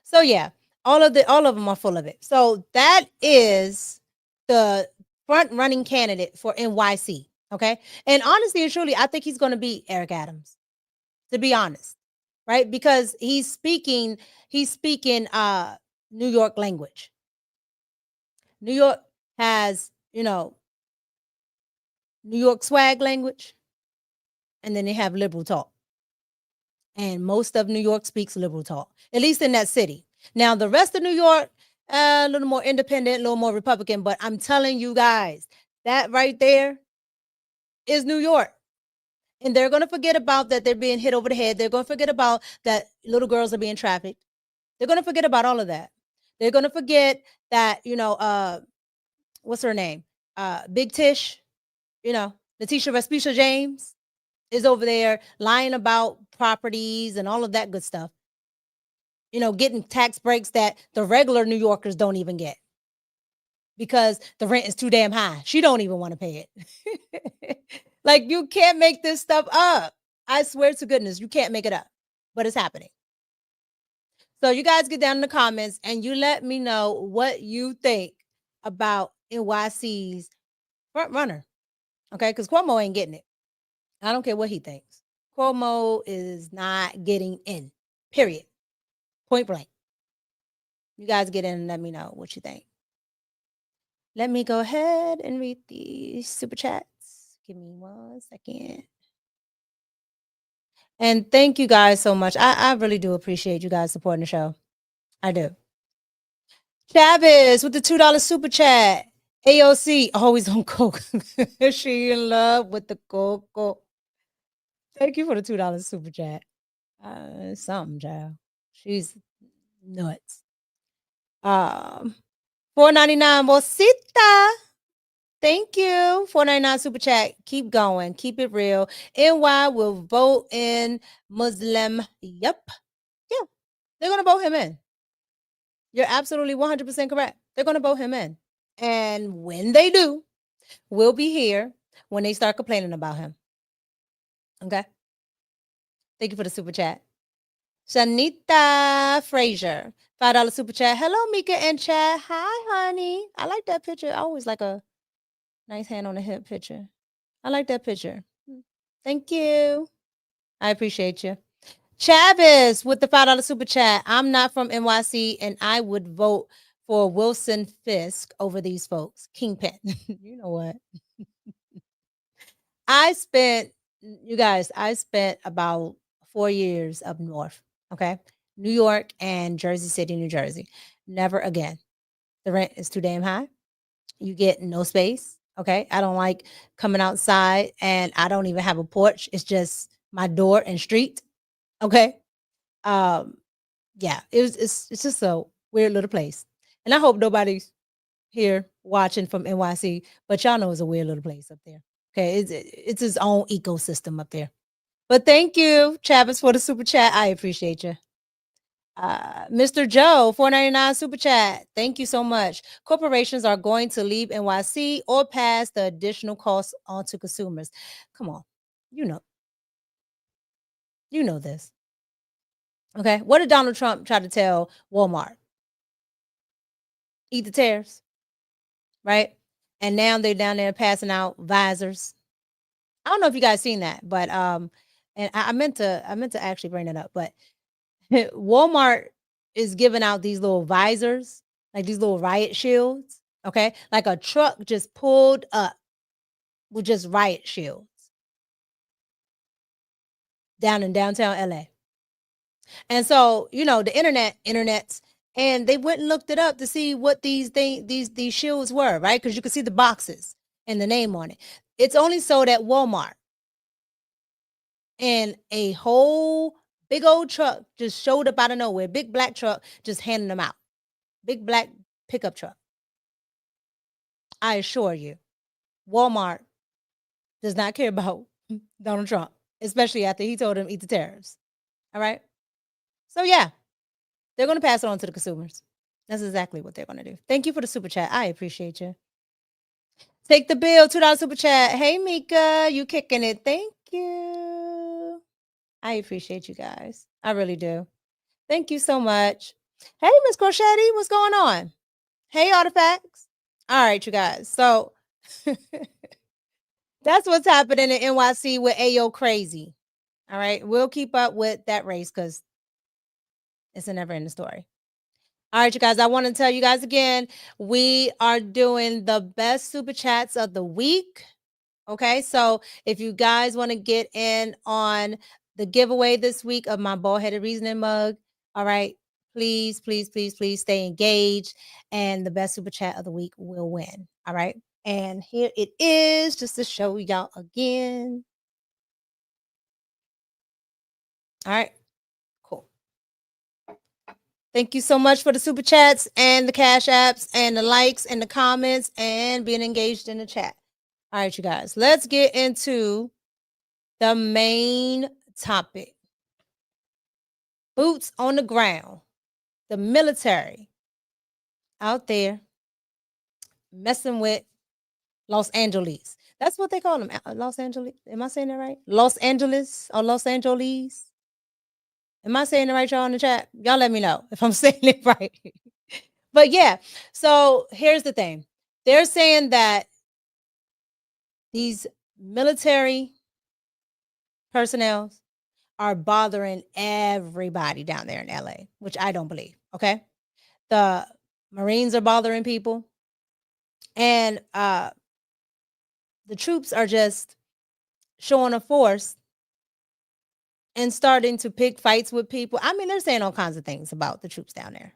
Speaker 13: So yeah, all of them are full of it. So that is the front running candidate for NYC. Okay. And honestly and truly, I think he's going to be Eric Adams, to be honest. Right? Because he's speaking New York language. New York has, New York swag language, and then they have liberal talk. And most of New York speaks liberal talk, at least in that city. Now, the rest of New York, a little more independent, a little more Republican, but I'm telling you guys, that right there is New York. And they're going to forget about that they're being hit over the head. They're going to forget about that little girls are being trafficked. They're going to forget about all of that. They're going to forget that, what's her name? Big Tish, Letitia Vespucia James is over there lying about properties and all of that good stuff. Getting tax breaks that the regular New Yorkers don't even get because the rent is too damn high. She don't even want to pay it. Like, you can't make this stuff up. I swear to goodness, you can't make it up, but it's happening. So you guys get down in the comments and you let me know what you think about NYC's front runner. Okay, because Cuomo ain't getting it. I don't care what he thinks. Cuomo is not getting in, period. Point blank. You guys get in and let me know what you think. Let me go ahead and read the super chats. Give me 1 second. And thank you guys so much. I really do appreciate you guys supporting the show. I do. Chavez with the $2 super chat. A.O.C. always on coke. She in love with the cocoa. Thank you for the $2 super chat. Something, child. She's nuts. $4.99 Mosita. Thank you. $4.99 super chat. Keep going. Keep it real. NY will vote in Muslim. Yep. Yeah. They're going to vote him in. You're absolutely 100% correct. They're going to vote him in. And when they do, we'll be here when they start complaining about him. Okay? Thank you for the super chat. Shanita Frazier, $5 super chat. Hello, Mika and Chad. Hi, honey. I like that picture. I always like a nice hand on the hip picture. I like that picture. Thank you. I appreciate you. Chavez with the $5 super chat. I'm not from NYC and I would vote for Wilson Fisk over these folks. Kingpin. You know what? I spent about 4 years up north. Okay. New York and Jersey City, New Jersey. Never again. The rent is too damn high. You get no space. Okay. I don't like coming outside and I don't even have a porch. It's just my door and street. Okay. Yeah, it's just a weird little place. And I hope nobody's here watching from NYC, but y'all know it's a weird little place up there. Okay. It's its own ecosystem up there. But thank you, Chavez, for the super chat. I appreciate you. Mr. Joe, $4.99 super chat. Thank you so much. Corporations are going to leave NYC or pass the additional costs on to consumers. Come on. You know this. Okay. What did Donald Trump try to tell Walmart? Eat the tariffs. Right? And now they're down there passing out visors. I don't know if you guys seen that, but and I meant to actually bring it up, but Walmart is giving out these little visors, like these little riot shields. Okay. Like a truck just pulled up with just riot shields down in downtown LA. And so, the internets, and they went and looked it up to see what these shields were, right? Because you could see the boxes and the name on it. It's only sold at Walmart. And a whole big old truck just showed up out of nowhere. Big black truck just handing them out. Big black pickup truck. I assure you. Walmart does not care about Donald Trump, especially after he told him eat the tariffs. All right. So yeah, they're going to pass it on to the consumers. That's exactly what they're going to do. Thank you for the super chat. I appreciate you. Take the bill, $2 super chat. Hey, Mika, you kicking it. Thank you. I appreciate you guys. I really do. Thank you so much. Hey, Miss Crochetti, what's going on? Hey, Artifacts. All right, you guys. So that's what's happening in NYC with A.O. Crazy. All right. We'll keep up with that race because it's a never ending story. All right, you guys. I want to tell you guys again, we are doing the best super chats of the week. Okay. So if you guys want to get in on the giveaway this week of my bald-headed reasoning mug, all right, please, please, please, please stay engaged. And the best super chat of the week will win. All right. And here it is, just to show y'all again. All right, cool. Thank you so much for the super chats and the cash apps and the likes and the comments and being engaged in the chat. All right, you guys, let's get into the main topic. Boots on the ground. The military out there messing with Los Angeles. That's what they call them. Los Angeles. Am I saying that right? Los Angeles or Los Angeles? Am I saying it right, y'all, in the chat? Y'all let me know if I'm saying it right. But yeah, so here's the thing. They're saying that these military personnel are bothering everybody down there in LA, which I don't believe, okay? The Marines are bothering people. And the troops are just showing a force and starting to pick fights with people. I mean, they're saying all kinds of things about the troops down there.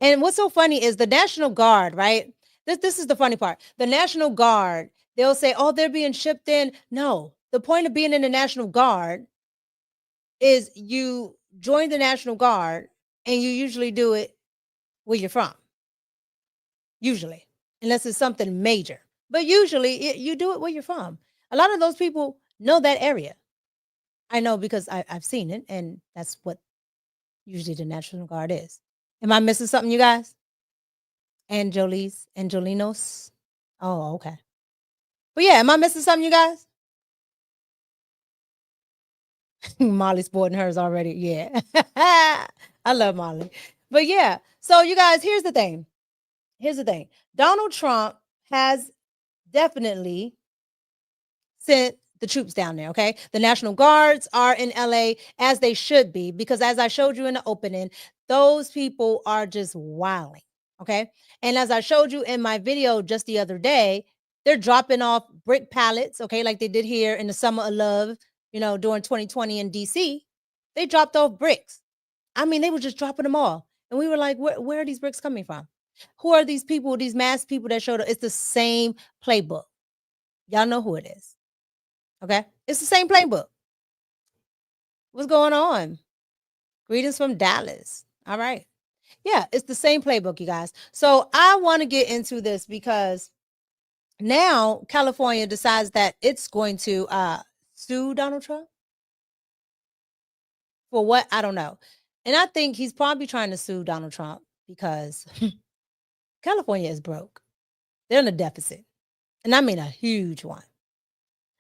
Speaker 13: And what's so funny is the National Guard, right? This is the funny part. The National Guard, they'll say, oh, they're being shipped in. No, the point of being in the National Guard is you join the National Guard and you usually do it where you're from. Usually, unless it's something major. But usually you do it where you're from. A lot of those people know that area. I know because I've seen it, and that's what usually the National Guard is. Am I missing something, you guys? Angelinos? Oh, okay. But yeah, am I missing something, you guys? Molly's sporting hers already. Yeah. I love Molly. But yeah, so you guys, here's the thing. Donald Trump has definitely sent the troops down there, okay? The National Guards are in LA, as they should be, because as I showed you in the opening, those people are just wilding, okay? And as I showed you in my video just the other day, they're dropping off brick pallets, okay, like they did here in the Summer of Love, you know, during 2020 in DC. They dropped off bricks. I mean, they were just dropping them all. And we were like, where are these bricks coming from? Who are these people, these masked people that showed up? It's the same playbook. Y'all know who it is. Okay? It's the same playbook. What's going on? Greetings from Dallas. All right. Yeah, it's the same playbook, you guys. So I want to get into this because now California decides that it's going to sue Donald Trump. For what? I don't know. And I think he's probably trying to sue Donald Trump because California is broke. They're in a deficit. And I mean a huge one.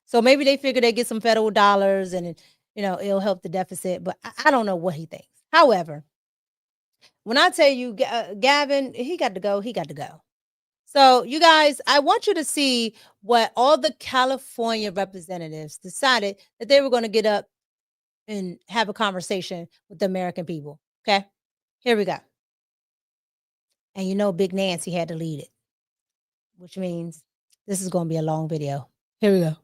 Speaker 13: So maybe they figure they get some federal dollars and, you know, it'll help the deficit. But I don't know what he thinks. However, when I tell you, Gavin, he got to go. He got to go. So you guys, I want you to see what all the California representatives decided that they were going to get up and have a conversation with the American people. Okay, here we go. And you know, Big Nancy had to lead it, which means this is going to be a long video. Here we go.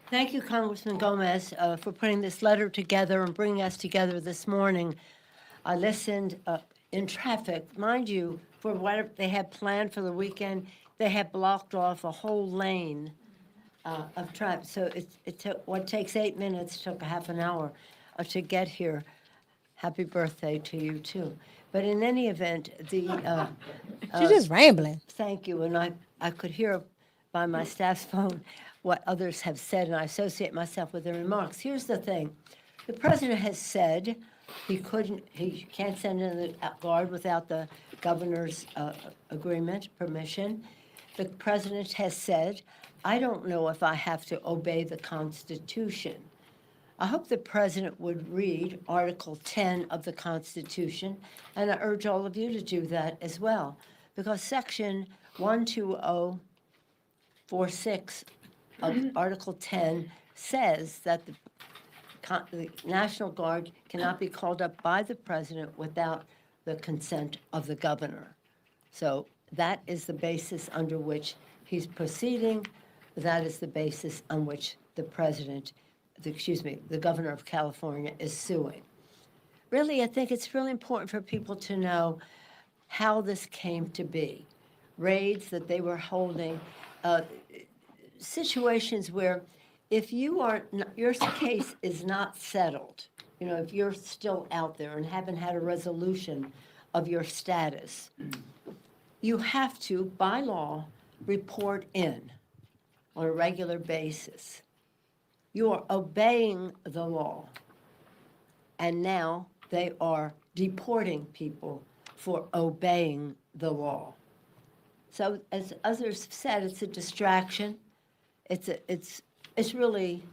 Speaker 3: Thank you, Congressman Gomez, for putting this letter together and bringing us together this morning. I listened in traffic. Mind you, for what they had planned for the weekend, they had blocked off a whole lane of traffic. So it took what takes 8 minutes, took a half an hour to get here. Happy birthday to you, too. But in any event,
Speaker 13: She's just rambling.
Speaker 3: Thank you, and I could hear by my staff's phone what others have said, and I associate myself with their remarks. Here's the thing. The president has said he can't send in the guard without the governor's agreement, permission. The president has said, I don't know if I have to obey the Constitution. I hope the president would read Article 10 of the Constitution, and I urge all of you to do that as well, because Section 12046 of Article 10 says that the National Guard cannot be called up by the president without the consent of the governor. So that is the basis under which he's proceeding. That is the basis on which the governor of California is suing. Really, I think it's really important for people to know how this came to be. Raids that they were holding, situations where if your case is not settled, if you're still out there and haven't had a resolution of your status, you have to, by law, report in on a regular basis. You are obeying the law. And now they are deporting people for obeying the law. So as others have said, it's a distraction. It's really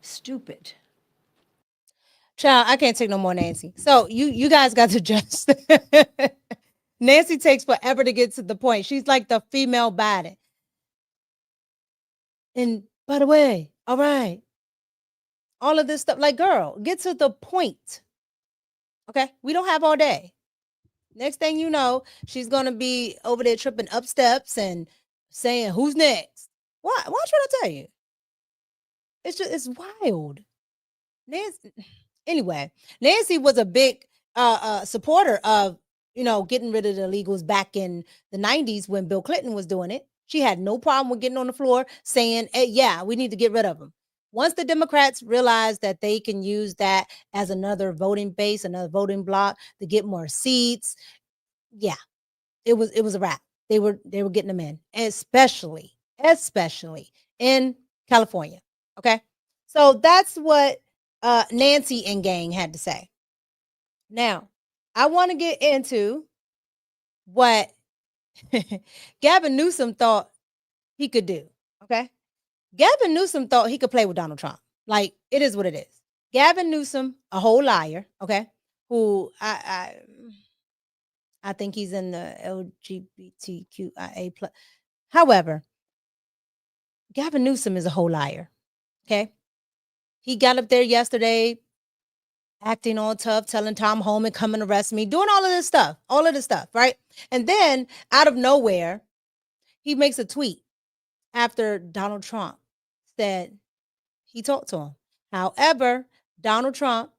Speaker 3: stupid.
Speaker 13: Child, I can't take no more Nancy. So you guys got to just Nancy takes forever to get to the point. She's like the female Biden. And by the way, all right, all of this stuff, like, girl, get to the point. Okay, we don't have all day. Next thing you know, she's gonna be over there tripping up steps and saying, "Who's next?" Why should I tell you? It's wild. Nancy. Anyway, Nancy was a big supporter of getting rid of the illegals back in the 90s when Bill Clinton was doing it. She had no problem with getting on the floor saying, hey, yeah, we need to get rid of them. Once the Democrats realized that they can use that as another voting base, another voting block to get more seats, yeah, it was a wrap. They were getting them in, especially in California. Okay, so that's what Nancy and gang had to say. Now, I want to get into what Gavin Newsom thought he could do. Okay. Gavin Newsom thought he could play with Donald Trump. Like, it is what it is. Gavin Newsom, a whole liar, okay, who I think he's in the LGBTQIA plus. However, Gavin Newsom is a whole liar, okay? He got up there yesterday acting all tough, telling Tom Homan, come and arrest me, doing all of this stuff, right? And then out of nowhere, he makes a tweet after Donald Trump said he talked to him. However, Donald Trump,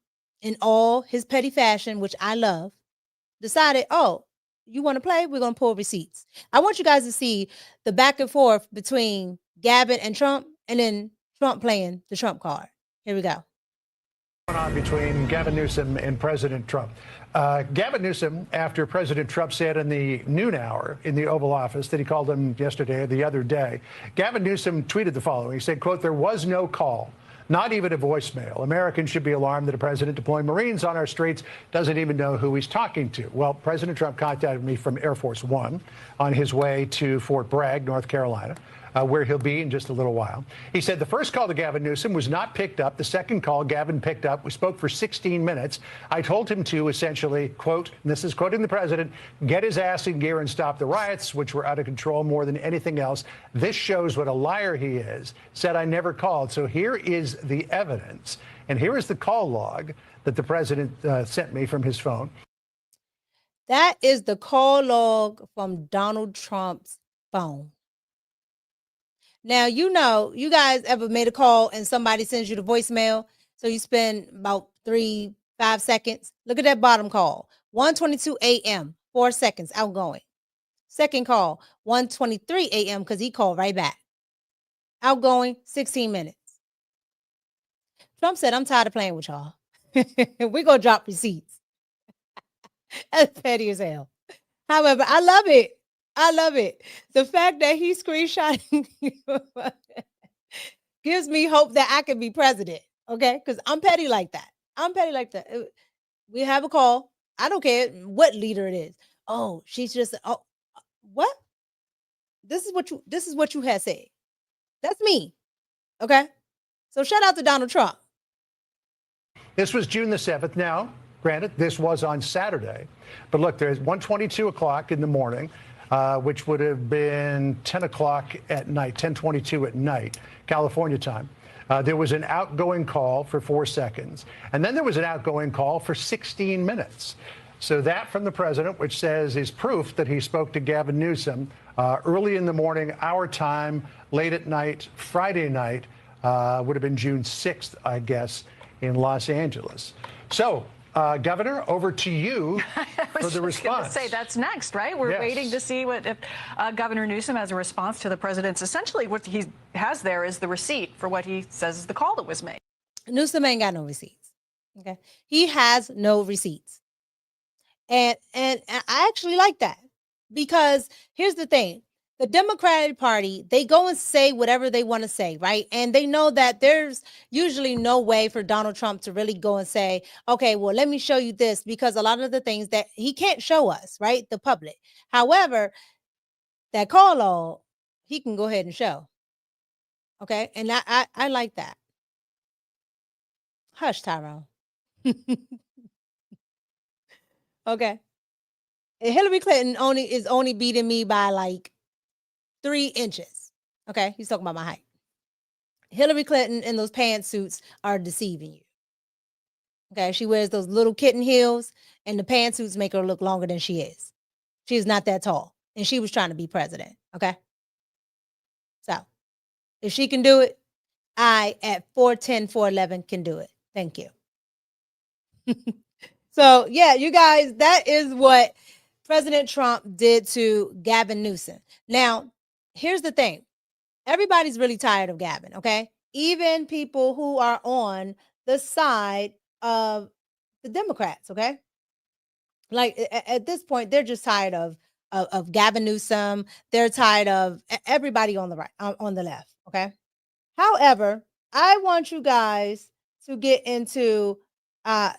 Speaker 13: in all his petty fashion, which I love, decided, oh, you want to play? We're going to pull receipts. I want you guys to see the back and forth between Gavin and Trump, and then Trump playing the Trump card. Here we go.
Speaker 4: On between Gavin Newsom and President Trump. Gavin Newsom, after President Trump said in the noon hour in the Oval Office that he called him yesterday or the other day, Gavin Newsom tweeted the following. He said, quote, there was no call, not even a voicemail. Americans should be alarmed that a president deploying Marines on our streets doesn't even know who he's talking to. Well, President Trump contacted me from Air Force One on his way to Fort Bragg, North Carolina, where he'll be in just a little while. He said the first call to Gavin Newsom was not picked up. The second call Gavin picked up. We spoke for 16 minutes. I told him to essentially, quote, and this is quoting the president, get his ass in gear and stop the riots, which were out of control more than anything else. This shows what a liar he is. Said I never called. So here is the evidence. And here is the call log that the president sent me from his phone.
Speaker 13: That is the call log from Donald Trump's phone. Now, you guys ever made a call and somebody sends you the voicemail, so you spend about 3-5 seconds. Look at that bottom call, 1:22 a.m., 4 seconds outgoing. Second call, 1:23 a.m., because he called right back. Outgoing, 16 minutes. Trump said, I'm tired of playing with y'all. We're going to drop receipts. That's petty as hell. However, I love it. I love it. The fact that he's screenshotting gives me hope that I can be president. Okay? Because I'm petty like that. I'm petty like that. We have a call. I don't care what leader it is. Oh, she's just, oh, what? This is what you had said. That's me. Okay? So shout out to Donald Trump.
Speaker 4: This was June the 7th. Now, granted, this was on Saturday. But look, there's 1:22 o'clock in the morning, which would have been 10 o'clock at night, 10:22 at night, California time. There was an outgoing call for 4 seconds. And then there was an outgoing call for 16 minutes. So that from the president, which says is proof that he spoke to Gavin Newsom early in the morning, our time, late at night, Friday night, would have been June 6th, I guess, in Los Angeles. So, Governor, over to you for the response.
Speaker 5: Say that's next, right? We're waiting to see what if Governor Newsom has a response to the president's. Essentially, what he has there is the receipt for what he says is the call that was made.
Speaker 13: Newsom ain't got no receipts. Okay, he has no receipts, and I actually like that because here's the thing. The Democratic Party, they go and say whatever they want to say, right? And they know that there's usually no way for Donald Trump to really go and say, okay, well, let me show you this, because a lot of the things that he can't show us, right? The public. However, that call log, he can go ahead and show. Okay. And I like that. Hush, Tyrone. Okay. Hillary Clinton is only beating me by like 3 inches. Okay, he's talking about my height. Hillary Clinton in those pantsuits are deceiving you. Okay, she wears those little kitten heels, and the pantsuits make her look longer than she is. She is not that tall, and she was trying to be president. Okay, so if she can do it, I at 4'10", 4'11" can do it. Thank you. So yeah, you guys, that is what President Trump did to Gavin Newsom. Now, here's the thing. Everybody's really tired of Gavin, okay? Even people who are on the side of the Democrats, okay? Like at this point, they're just tired of Gavin Newsom. They're tired of everybody on the right, on the left, okay? However, I want you guys to get into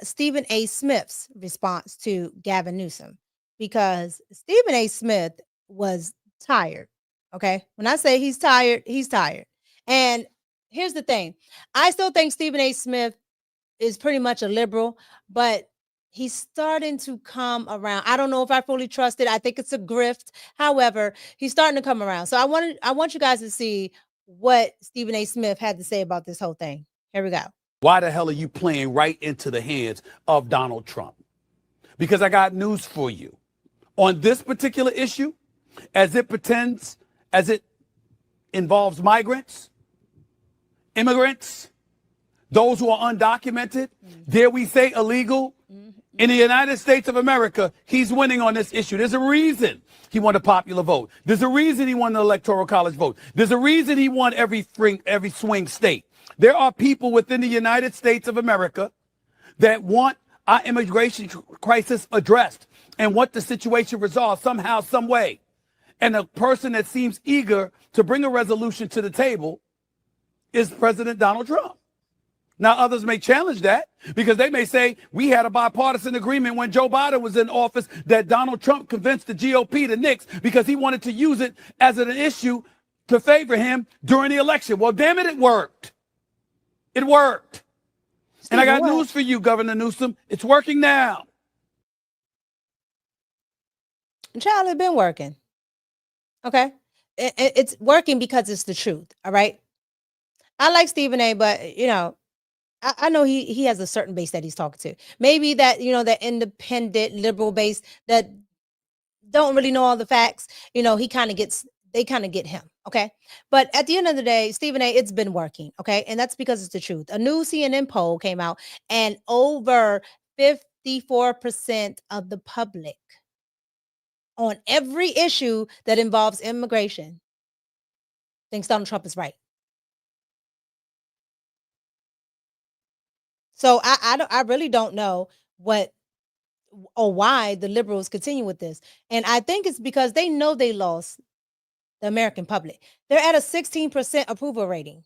Speaker 13: Stephen A. Smith's response to Gavin Newsom, because Stephen A. Smith was tired. Okay. When I say he's tired, he's tired. And here's the thing. I still think Stephen A. Smith is pretty much a liberal, but he's starting to come around. I don't know if I fully trust it. I think it's a grift. However, he's starting to come around. So I want you guys to see what Stephen A. Smith had to say about this whole thing. Here we go.
Speaker 7: Why the hell are you playing right into the hands of Donald Trump? Because I got news for you. On this particular issue, as it involves migrants, immigrants, those who are undocumented, dare we say illegal, in the United States of America, he's winning on this issue. There's a reason he won a popular vote. There's a reason he won the Electoral College vote. There's a reason he won every swing state. There are people within the United States of America that want our immigration crisis addressed and want the situation resolved somehow, some way. And a person that seems eager to bring a resolution to the table is President Donald Trump. Now, others may challenge that because they may say we had a bipartisan agreement when Joe Biden was in office that Donald Trump convinced the GOP to nix because he wanted to use it as an issue to favor him during the election. Well, damn it, it worked. It worked. And I got news for you, Governor Newsom. It's working now.
Speaker 13: Child, it's been working. Okay. It's working because it's the truth. All right. I like Stephen A., but, you know, I know he has a certain base that he's talking to. Maybe that, you know, that independent liberal base that don't really know all the facts, you know, they kind of get him. Okay. But at the end of the day, Stephen A., it's been working. Okay. And that's because it's the truth. A new CNN poll came out and over 54% of the public on every issue that involves immigration thinks Donald Trump is right. So I really don't know what or why the liberals continue with this. And I think it's because they know they lost the American public. They're at a 16% approval rating.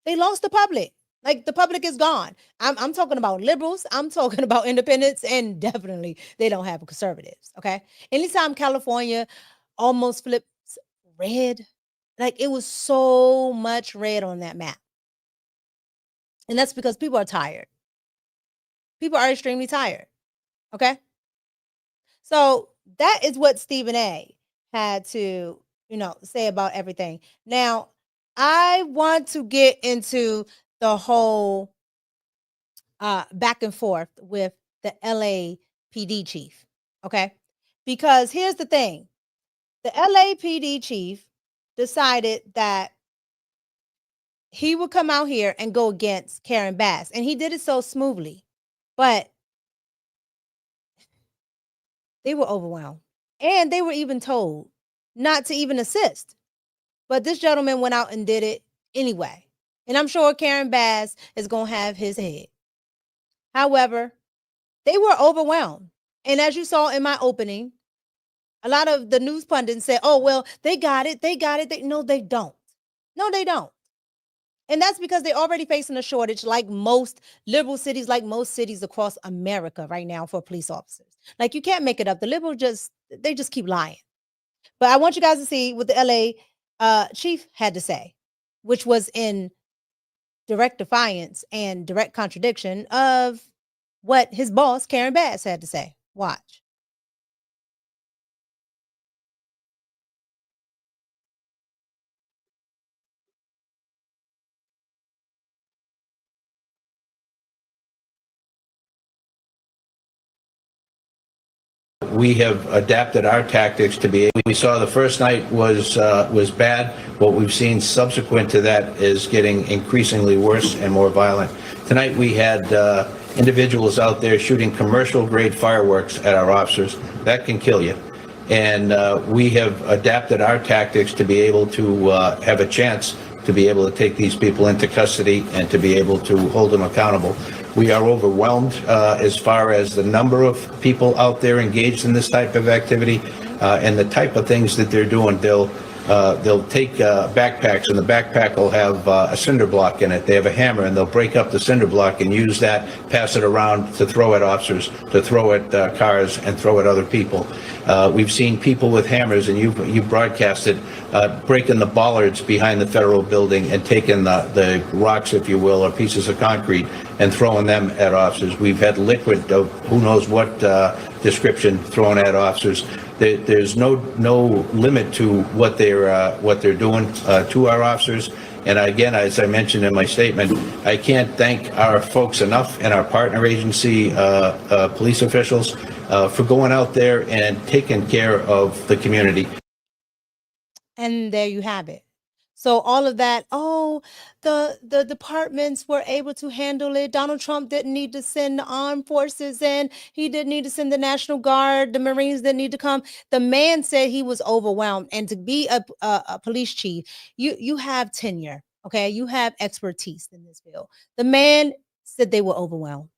Speaker 13: They lost the public. Like the public is gone. I'm talking about liberals. I'm talking about independents, and definitely they don't have conservatives. Okay. Anytime California almost flips red, like it was so much red on that map. And that's because people are tired. People are extremely tired. Okay. So that is what Stephen A had to, say about everything. Now, I want to get into the whole back and forth with the LAPD chief. Okay. Because here's the thing. The LAPD chief decided that he would come out here and go against Karen Bass. And he did it so smoothly. But they were overwhelmed. And they were even told not to even assist. But this gentleman went out and did it anyway. And I'm sure Karen Bass is going to have his head. However, they were overwhelmed. And as you saw in my opening, a lot of the news pundits said, oh, well, they got it. They got it. No, they don't. No, they don't. And that's because they're already facing a shortage, like most liberal cities, like most cities across America right now, for police officers. Like, you can't make it up. The liberals they just keep lying. But I want you guys to see what the LA chief had to say, which was in direct defiance and direct contradiction of what his boss, Karen Bass, had to say. Watch.
Speaker 8: We have adapted our tactics to be able. We saw the first night was bad. What we've seen subsequent to that is getting increasingly worse and more violent. Tonight we had individuals out there shooting commercial-grade fireworks at our officers. That can kill you. And we have adapted our tactics to be able to have a chance to be able to take these people into custody and to be able to hold them accountable. We are overwhelmed as far as the number of people out there engaged in this type of activity and the type of things that they're doing. They'll take backpacks, and the backpack will have a cinder block in it. They have a hammer, and they'll break up the cinder block and use that, pass it around to throw at officers, to throw at cars, and throw at other people. We've seen people with hammers, and you broadcasted, breaking the bollards behind the federal building and taking the rocks, if you will, or pieces of concrete, and throwing them at officers. We've had liquid of who knows what description thrown at officers. There's no limit to what they're doing to our officers. And again, as I mentioned in my statement, I can't thank our folks enough and our partner agency police officials for going out there and taking care of the community.
Speaker 13: And there you have it. So all of that, the departments were able to handle it. Donald Trump didn't need to send the armed forces in. He didn't need to send the National Guard. The Marines didn't need to come. The man said he was overwhelmed. And to be a police chief, you have tenure, okay? You have expertise in this field. The man said they were overwhelmed.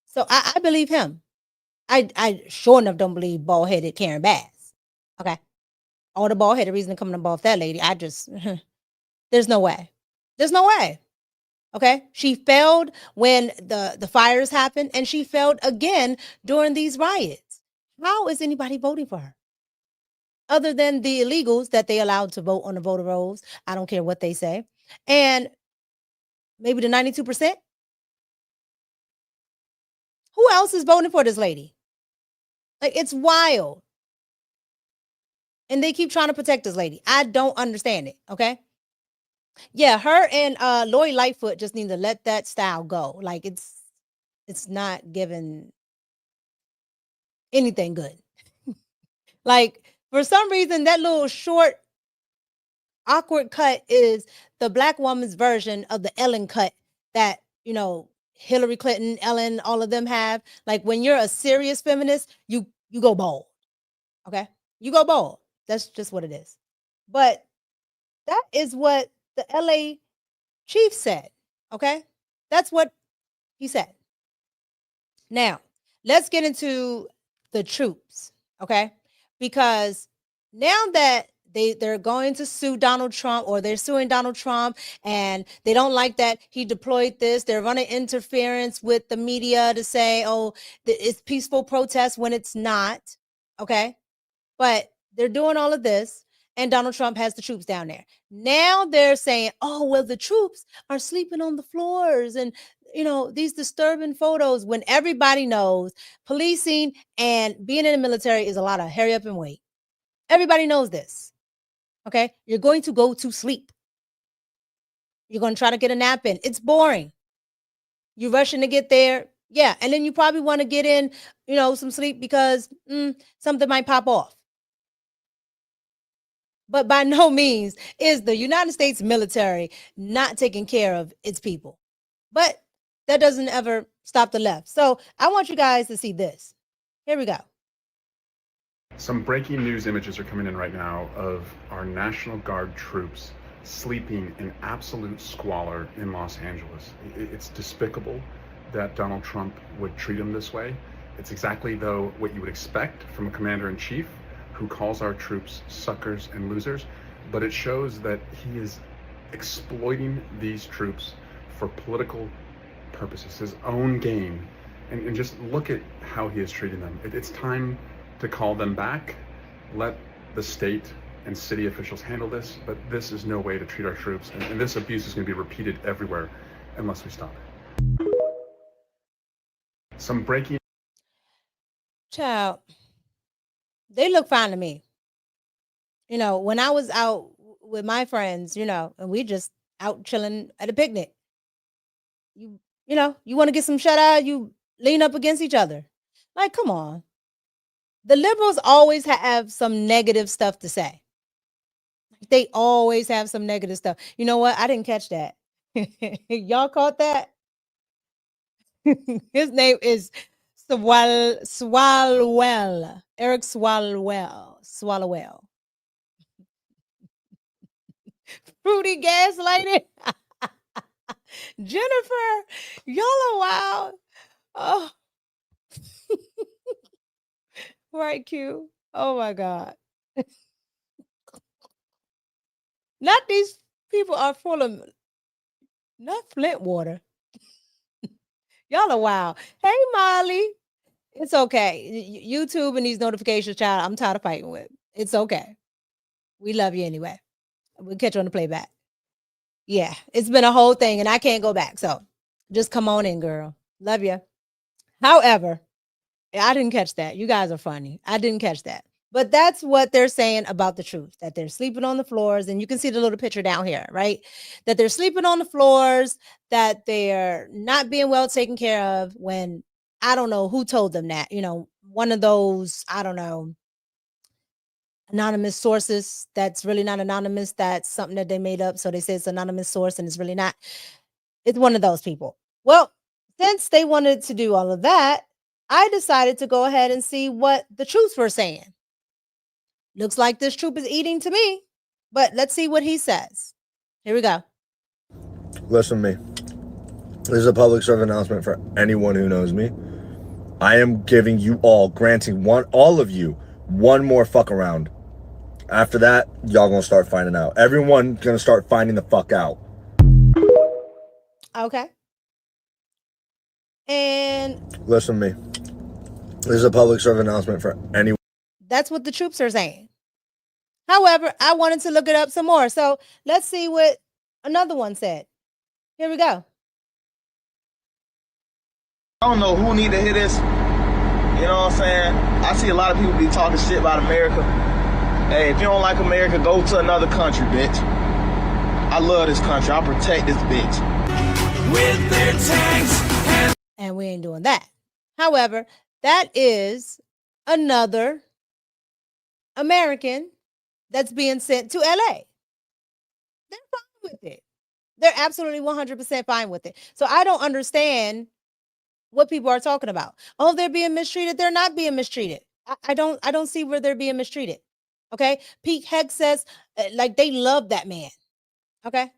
Speaker 13: So I believe him. I sure enough don't believe bald-headed Karen Bass, okay? All the bald-headed reason coming above that lady, there's no way. There's no way. Okay. She failed when the fires happened, and she failed again during these riots. How is anybody voting for her? Other than the illegals that they allowed to vote on the voter rolls. I don't care what they say. And maybe the 92%. Who else is voting for this lady? Like, it's wild. And they keep trying to protect this lady. I don't understand it. Okay. Yeah, her and Lori Lightfoot just need to let that style go. Like, it's not giving anything good. Like, for some reason, that little short, awkward cut is the black woman's version of the Ellen cut that, Hillary Clinton, Ellen, all of them have. Like, when you're a serious feminist, you go bald. Okay. You go bald. That's just what it is. But that is what the chief said, okay? That's what he said. Now, let's get into the troops, okay? Because now that they're going to sue Donald Trump, or they're suing Donald Trump, and they don't like that he deployed this. They're running interference with the media to say, oh, it's peaceful protest when it's not, okay? But they're doing all of this, and Donald Trump has the troops down there. Now they're saying, oh, well, the troops are sleeping on the floors, and these disturbing photos, when everybody knows policing and being in the military is a lot of hurry up and wait. Everybody knows this. Okay, you're going to go to sleep. You're going to try to get a nap in. It's boring. You're rushing to get there. Yeah. And then you probably want to get in, some sleep because something might pop off. But by no means is the United States military not taking care of its people. But that doesn't ever stop the left. So I want you guys to see this. Here we go.
Speaker 10: Some breaking news images are coming in right now of our National Guard troops sleeping in absolute squalor in Los Angeles. It's despicable that Donald Trump would treat them this way. It's exactly, though, what you would expect from a commander-in-chief who calls our troops suckers and losers, but it shows that he is exploiting these troops for political purposes, his own gain. And just look at how he is treating them. It's time to call them back. Let the state and city officials handle this, but this is no way to treat our troops, and this abuse is going to be repeated everywhere unless we stop it. Some breaking.
Speaker 13: Child, they look fine to me. When I was out with my friends, and we just out chilling at a picnic, you want to get some shut eye, you lean up against each other. Like, come on. The liberals always have some negative stuff to say. They always have some negative stuff. You know what? I didn't catch that. Y'all caught that? His name is Swalwell. Eric Swalwell. Fruity gaslighting. Jennifer, y'all are wild. Oh. Right, Q. Oh my God. Not these people are full of not Flint water. Y'all are wild. Hey, Molly. It's okay. YouTube and these notifications, child, I'm tired of fighting with. It's okay. We love you anyway. We'll catch you on the playback. Yeah, it's been a whole thing and I can't go back. So just come on in, girl. Love you. However, I didn't catch that. You guys are funny. I didn't catch that. But that's what they're saying about the truth, that they're sleeping on the floors. And you can see the little picture down here, right? That they're sleeping on the floors, that they're not being well taken care of, when I don't know who told them that. One of those, I don't know, anonymous sources that's really not anonymous. That's something that they made up. So they say it's an anonymous source and it's really not. It's one of those people. Well, since they wanted to do all of that, I decided to go ahead and see what the troops were saying. Looks like this troop is eating to me, but let's see what he says. Here we go.
Speaker 11: Listen to me. This is a public service announcement for anyone who knows me. I am giving you all, granting all of you, one more fuck around. After that, y'all gonna start finding out. Everyone gonna start finding the fuck out.
Speaker 13: Okay. And
Speaker 11: listen to me. This is a public service announcement for anyone.
Speaker 13: That's what the troops are saying. However, I wanted to look it up some more. So let's see what another one said. Here we go.
Speaker 23: I don't know who need to hear this. You know what I'm saying? I see a lot of people be talking shit about America. Hey, if you don't like America, go to another country, bitch. I love this country. I'll protect this bitch.
Speaker 13: With their tanks. And we ain't doing that. However, that is another American that's being sent to LA. They're fine with it. They're absolutely 100% fine with it. So I don't understand what people are talking about. Oh, they're being mistreated. They're not being mistreated. I don't see where they're being mistreated. Okay. Pete Heck says like they love that man. Okay.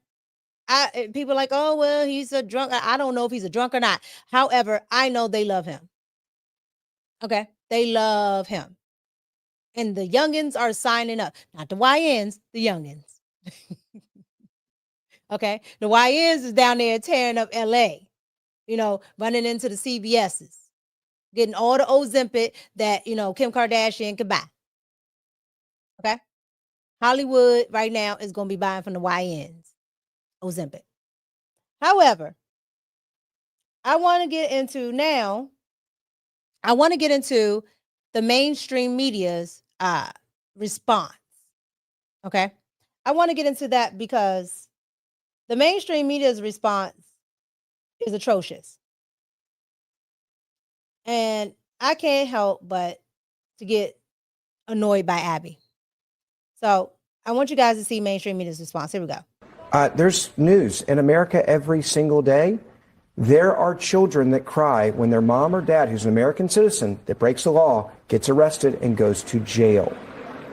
Speaker 13: People are like, oh, well, he's a drunk. I don't know if he's a drunk or not. However, I know they love him. Okay. They love him. And the youngins are signing up. Not the YNs, the youngins. Okay. The YNs is down there tearing up LA, running into the CVS's, getting all the Ozempic that, Kim Kardashian could buy. Okay. Hollywood right now is going to be buying from the YNs, Ozempic. However, I want to get into the mainstream media's response. Okay. I want to get into that because the mainstream media's response is atrocious. And I can't help but to get annoyed by Abby. So I want you guys to see mainstream media's response. Here we go.
Speaker 6: There's news in America every single day. There are children that cry when their mom or dad, who's an American citizen, that breaks the law, gets arrested and goes to jail.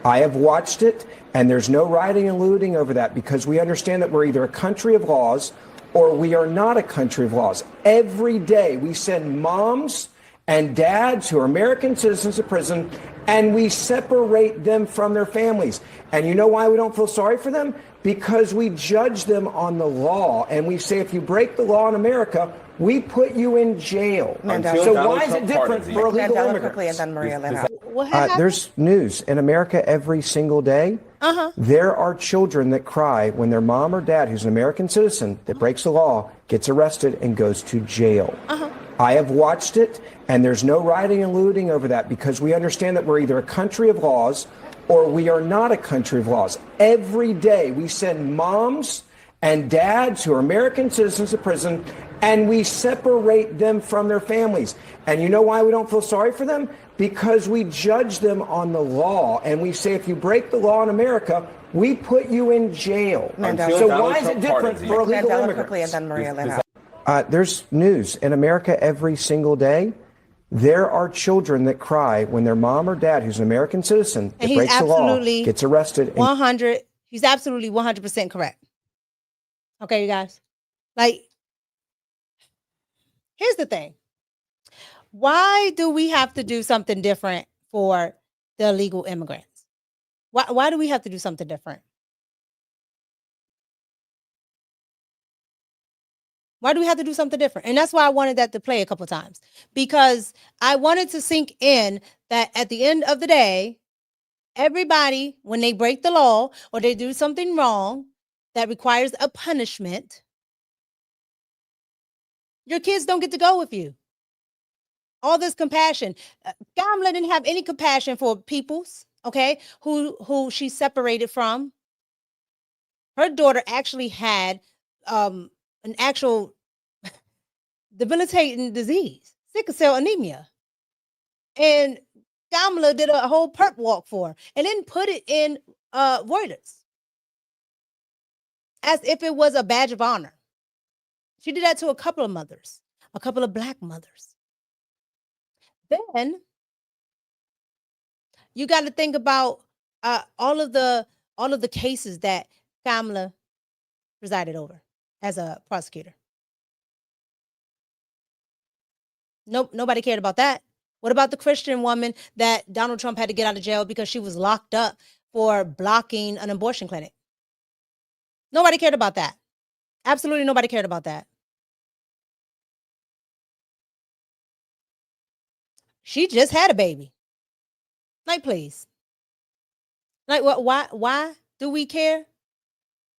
Speaker 6: I have watched it, and there's no rioting and looting over that because we understand that we're either a country of laws or we are not a country of laws. Every day we send moms and dads who are American citizens to prison, and we separate them from their families. And you know why we don't feel sorry for them? Because we judge them on the law, and we say, if you break the law in America, we put you in jail. So why is it different for illegal immigrants? There's news in America every single day. There are children that cry when their mom or dad, who's an American citizen, that breaks the law, gets arrested and goes to jail. I have watched it, and there's no rioting and looting over that because we understand that we're either a country of laws or we are not a country of laws. Every day we send moms and dads who are American citizens to prison, and we separate them from their families. And you know why we don't feel sorry for them? Because we judge them on the law, and we say, if you break the law in America, we put you in jail. So why is it different for illegal immigrants? There's news in America every single day. There are children that cry when their mom or dad, who's an American citizen, that breaks the law, gets arrested.
Speaker 13: He's absolutely 100% correct. Okay, you guys? Like, here's the thing. Why do we have to do something different for the illegal immigrants? Why do we have to do something different? Why do we have to do something different? And that's why I wanted that to play a couple of times, because I wanted to sink in that at the end of the day, everybody, when they break the law or they do something wrong that requires a punishment, your kids don't get to go with you. All this compassion. Gamla didn't have any compassion for peoples, okay, who she separated from. Her daughter actually had an actual debilitating disease, sickle cell anemia. And Kamala did a whole perp walk for her and then put it in Reuters as if it was a badge of honor. She did that to a couple of mothers, a couple of Black mothers. Then you got to think about all of the cases that Kamala presided over as a prosecutor. Nobody cared about that. What about the Christian woman that Donald Trump had to get out of jail because she was locked up for blocking an abortion clinic? Nobody cared about that. Absolutely nobody cared about that. She just had a baby. Like, please. Like, why do we care?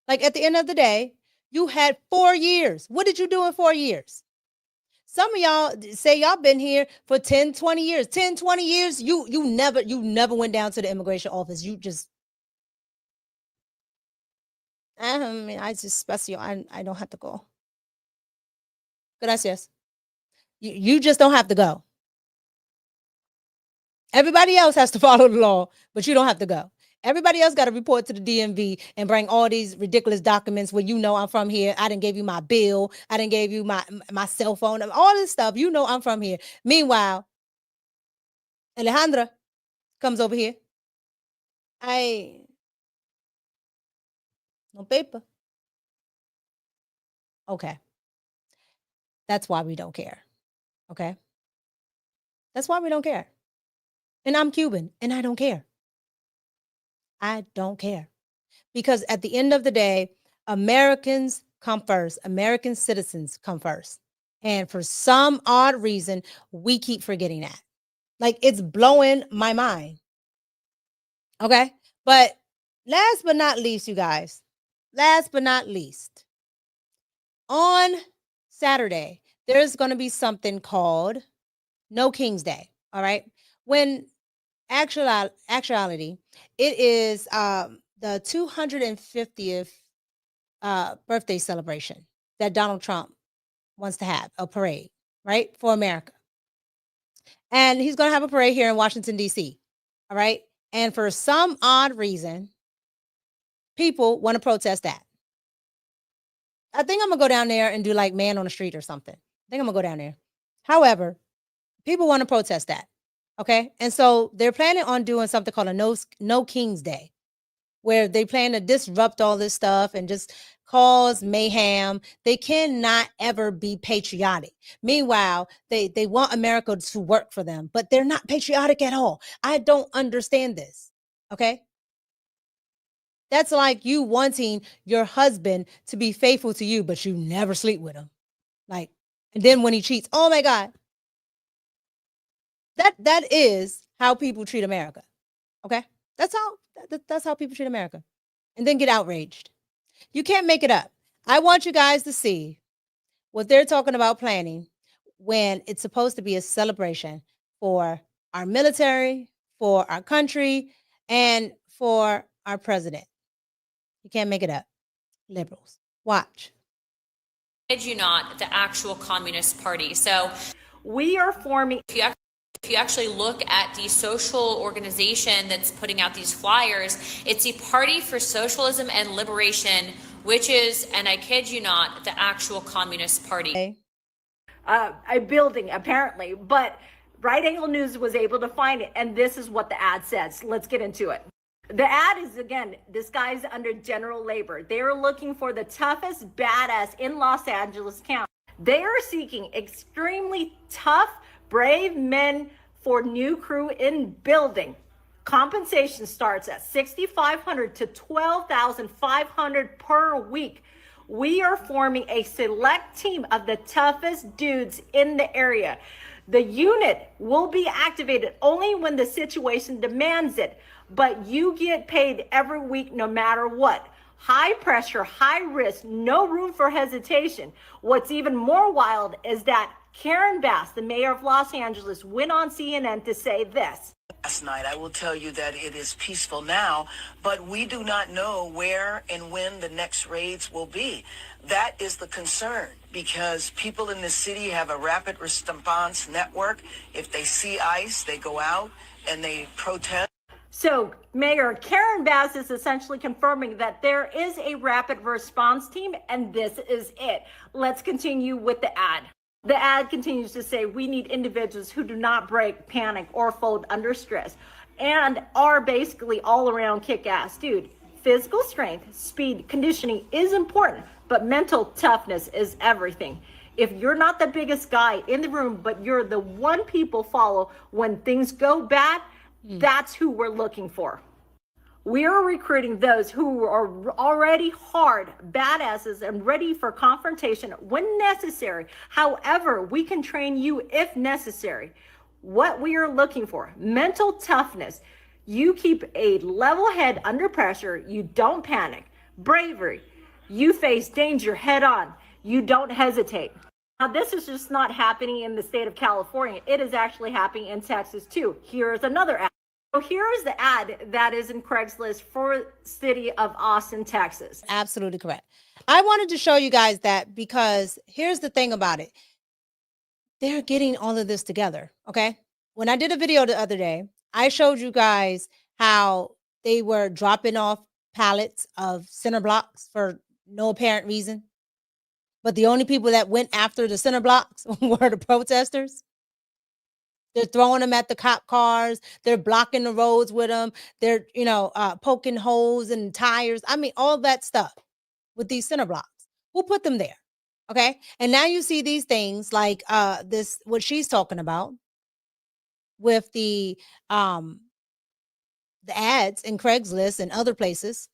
Speaker 13: Like, at the end of the day, you had 4 years. What did you do in 4 years? Some of y'all say y'all been here for 10, 20 years. 10, 20 years, you never went down to the immigration office. You just, I mean, I just special. I don't have to go. Gracias. You just don't have to go. Everybody else has to follow the law, but you don't have to go. Everybody else got to report to the DMV and bring all these ridiculous documents where you know I'm from here. I didn't give you my bill. I didn't give you my cell phone. All this stuff. You know I'm from here. Meanwhile, Alejandra comes over here. No paper. Okay. That's why we don't care. Okay. That's why we don't care. And I'm Cuban and I don't care. I don't care. Because at the end of the day, Americans come first. American citizens come first. And for some odd reason, we keep forgetting that. Like, it's blowing my mind. Okay. But last but not least, you guys, last but not least, on Saturday, there's going to be something called No King's Day. All right. When actuality, it is the 250th birthday celebration that Donald Trump wants to have, a parade, right, for America. And he's going to have a parade here in Washington, D.C. All right. And for some odd reason, people want to protest that. I think I'm going to go down there and do like man on the street or something. I think I'm going to go down there. However, people want to protest that. Okay. And so they're planning on doing something called a No King's Day, where they plan to disrupt all this stuff and just cause mayhem. They cannot ever be patriotic. Meanwhile, they want America to work for them, but they're not patriotic at all. I don't understand this. Okay. That's like you wanting your husband to be faithful to you, but you never sleep with him. Like, and then when he cheats, oh my God. That is how people treat America. Okay. That's how people treat America. And then get outraged. You can't make it up. I want you guys to see what they're talking about planning when it's supposed to be a celebration for our military, for our country, and for our president. You can't make it up. Liberals. Watch.
Speaker 9: Did you not, the actual Communist Party. So
Speaker 12: we are forming.
Speaker 9: If you actually look at the social organization that's putting out these flyers, it's the Party for Socialism and Liberation, which is, and I kid you not, the actual Communist Party.
Speaker 12: A building, apparently, but Right Angle News was able to find it, and this is what the ad says. Let's get into it. The ad is, again, disguised under general labor. They are looking for the toughest badass in Los Angeles County. They are seeking extremely tough, brave men for new crew in building. Compensation starts at $6,500 to $12,500 per week. We are forming a select team of the toughest dudes in the area. The unit will be activated only when the situation demands it, but you get paid every week no matter what. High pressure, high risk, no room for hesitation. What's even more wild is that Karen Bass, the mayor of Los Angeles, went on CNN to say this.
Speaker 15: Last night, I will tell you that it is peaceful now, but we do not know where and when the next raids will be. That is the concern, because people in the city have a rapid response network. If they see ICE, they go out and they protest.
Speaker 12: So Mayor Karen Bass is essentially confirming that there is a rapid response team, and this is it. Let's continue with the ad. The ad continues to say, we need individuals who do not break, panic, or fold under stress, and are basically all around kick-ass. Dude, physical strength, speed, conditioning is important, but mental toughness is everything. If you're not the biggest guy in the room, but you're the one people follow when things go bad, that's who we're looking for. We are recruiting those who are already hard badasses and ready for confrontation when necessary. However, we can train you if necessary. What we are looking for, mental toughness. You keep a level head under pressure. You don't panic. Bravery. You face danger head on. You don't hesitate. Now, this is just not happening in the state of California. It is actually happening in Texas too. Here's another ad. So here is the ad that is in Craigslist for city of Austin, Texas.
Speaker 13: Absolutely correct. I wanted to show you guys that because here's the thing about it. They're getting all of this together, okay? When I did a video the other day, I showed you guys how they were dropping off pallets of center blocks for no apparent reason. But the only people that went after the center blocks were the protesters. They're throwing them at the cop cars. They're blocking the roads with them. They're, poking holes in tires. I mean, all that stuff with these center blocks. Who put them there? Okay. And now you see these things like this, what she's talking about with the ads in Craigslist and other places.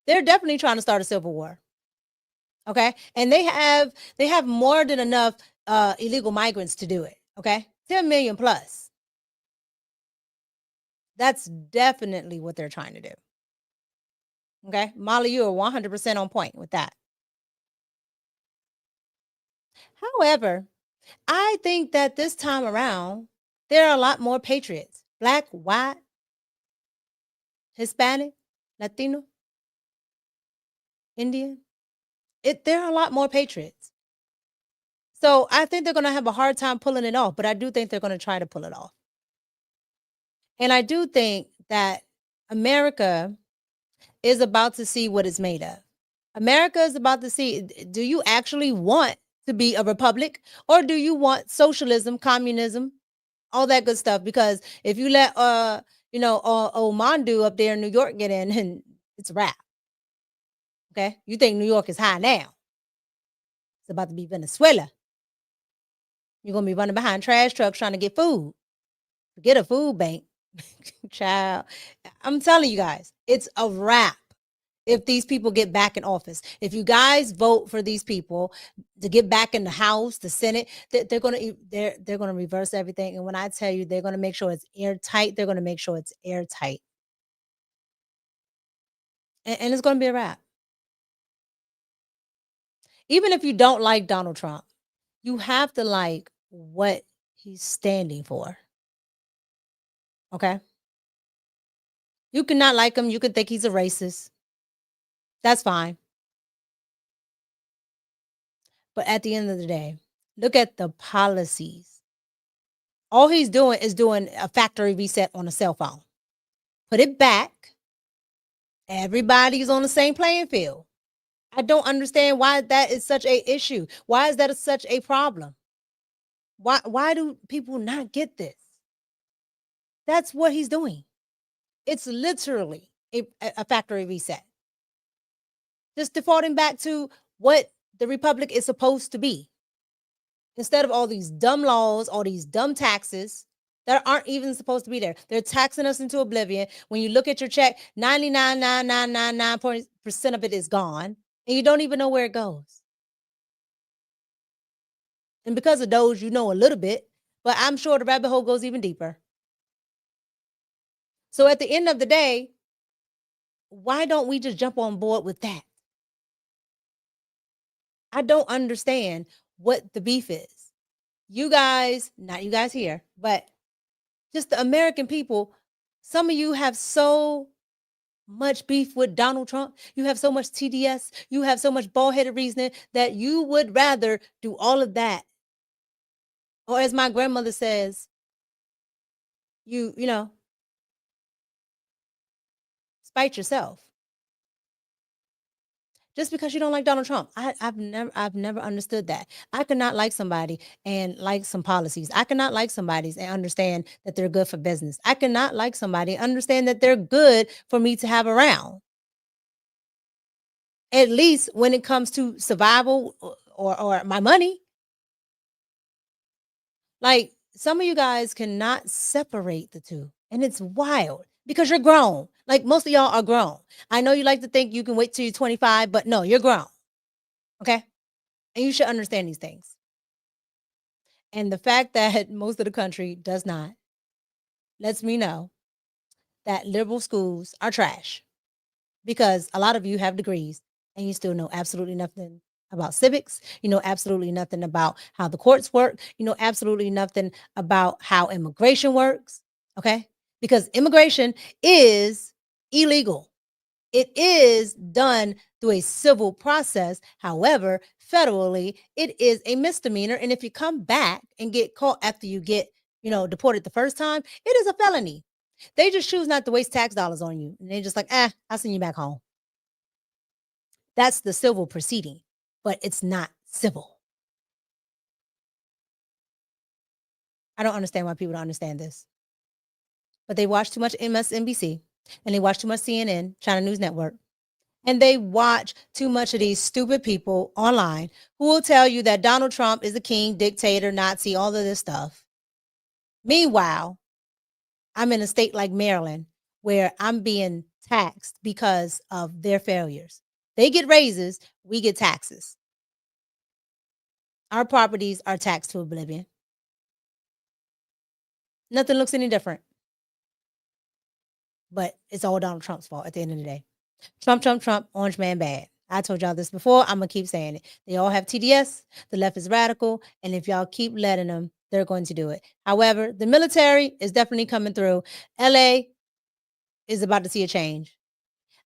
Speaker 13: They're definitely trying to start a civil war. Okay. And they have more than enough illegal migrants to do it. Okay. 10 million plus. That's definitely what they're trying to do. Okay. Molly, you are 100% on point with that. However, I think that this time around, there are a lot more patriots, Black, white, Hispanic, Latino, Indian. There are a lot more patriots. So I think they're going to have a hard time pulling it off, but I do think they're going to try to pull it off. And I do think that America is about to see what it's made of. America is about to see, do you actually want to be a republic, or do you want socialism, communism, all that good stuff? Because if you let Mandu up there in New York get in, and it's a wrap. Okay? You think New York is high now. It's about to be Venezuela. You're going to be running behind trash trucks trying to get food. Get a food bank. Child, I'm telling you guys, it's a wrap if these people get back in office. If you guys vote for these people to get back in the House, the Senate, they're going to reverse everything. And when I tell you, they're going to make sure it's airtight, they're going to make sure it's airtight. And it's going to be a wrap. Even if you don't like Donald Trump, you have to like what he's standing for. Okay? You cannot like him. You can think he's a racist. That's fine. But at the end of the day, look at the policies. All he's doing is doing a factory reset on a cell phone. Put it back. Everybody's on the same playing field. I don't understand why that is such a issue. Why is that such a problem? Why do people not get this? That's what he's doing. It's literally a factory reset. Just defaulting back to what the republic is supposed to be. Instead of all these dumb laws, all these dumb taxes that aren't even supposed to be there. They're taxing us into oblivion. When you look at your check, 99.9999% of it is gone, and you don't even know where it goes. And because of those, you know a little bit, but I'm sure the rabbit hole goes even deeper. So at the end of the day, why don't we just jump on board with that? I don't understand what the beef is. You guys, not you guys here, but just the American people, some of you have so much beef with Donald Trump. You have so much TDS. You have so much bald-headed reasoning that you would rather do all of that. Or as my grandmother says, you know, spite yourself. Just because you don't like Donald Trump. I've never understood that. I could not like somebody and like some policies. I cannot like somebody and understand that they're good for business. I cannot like somebody and understand that they're good for me to have around. At least when it comes to survival or my money. Like, some of you guys cannot separate the two. And it's wild because you're grown. Like, most of y'all are grown. I know you like to think you can wait till you're 25, but no, you're grown. Okay? And you should understand these things. And the fact that most of the country does not lets me know that liberal schools are trash, because a lot of you have degrees and you still know absolutely nothing about civics. You know absolutely nothing about how the courts work. You know absolutely nothing about how immigration works. Okay? Because immigration is illegal. It is done through a civil process. However, federally, it is a misdemeanor. And if you come back and get caught after you get, deported the first time, it is a felony. They just choose not to waste tax dollars on you. And they're just like, I'll send you back home. That's the civil proceeding, but it's not civil. I don't understand why people don't understand this. But they watch too much MSNBC and they watch too much CNN, China News Network. And they watch too much of these stupid people online who will tell you that Donald Trump is a king, dictator, Nazi, all of this stuff. Meanwhile, I'm in a state like Maryland where I'm being taxed because of their failures. They get raises, we get taxes. Our properties are taxed to oblivion. Nothing looks any different. But it's all Donald Trump's fault at the end of the day. Trump, Trump, Trump, orange man bad. I told y'all this before. I'm going to keep saying it. They all have TDS. The left is radical. And if y'all keep letting them, they're going to do it. However, the military is definitely coming through. LA is about to see a change.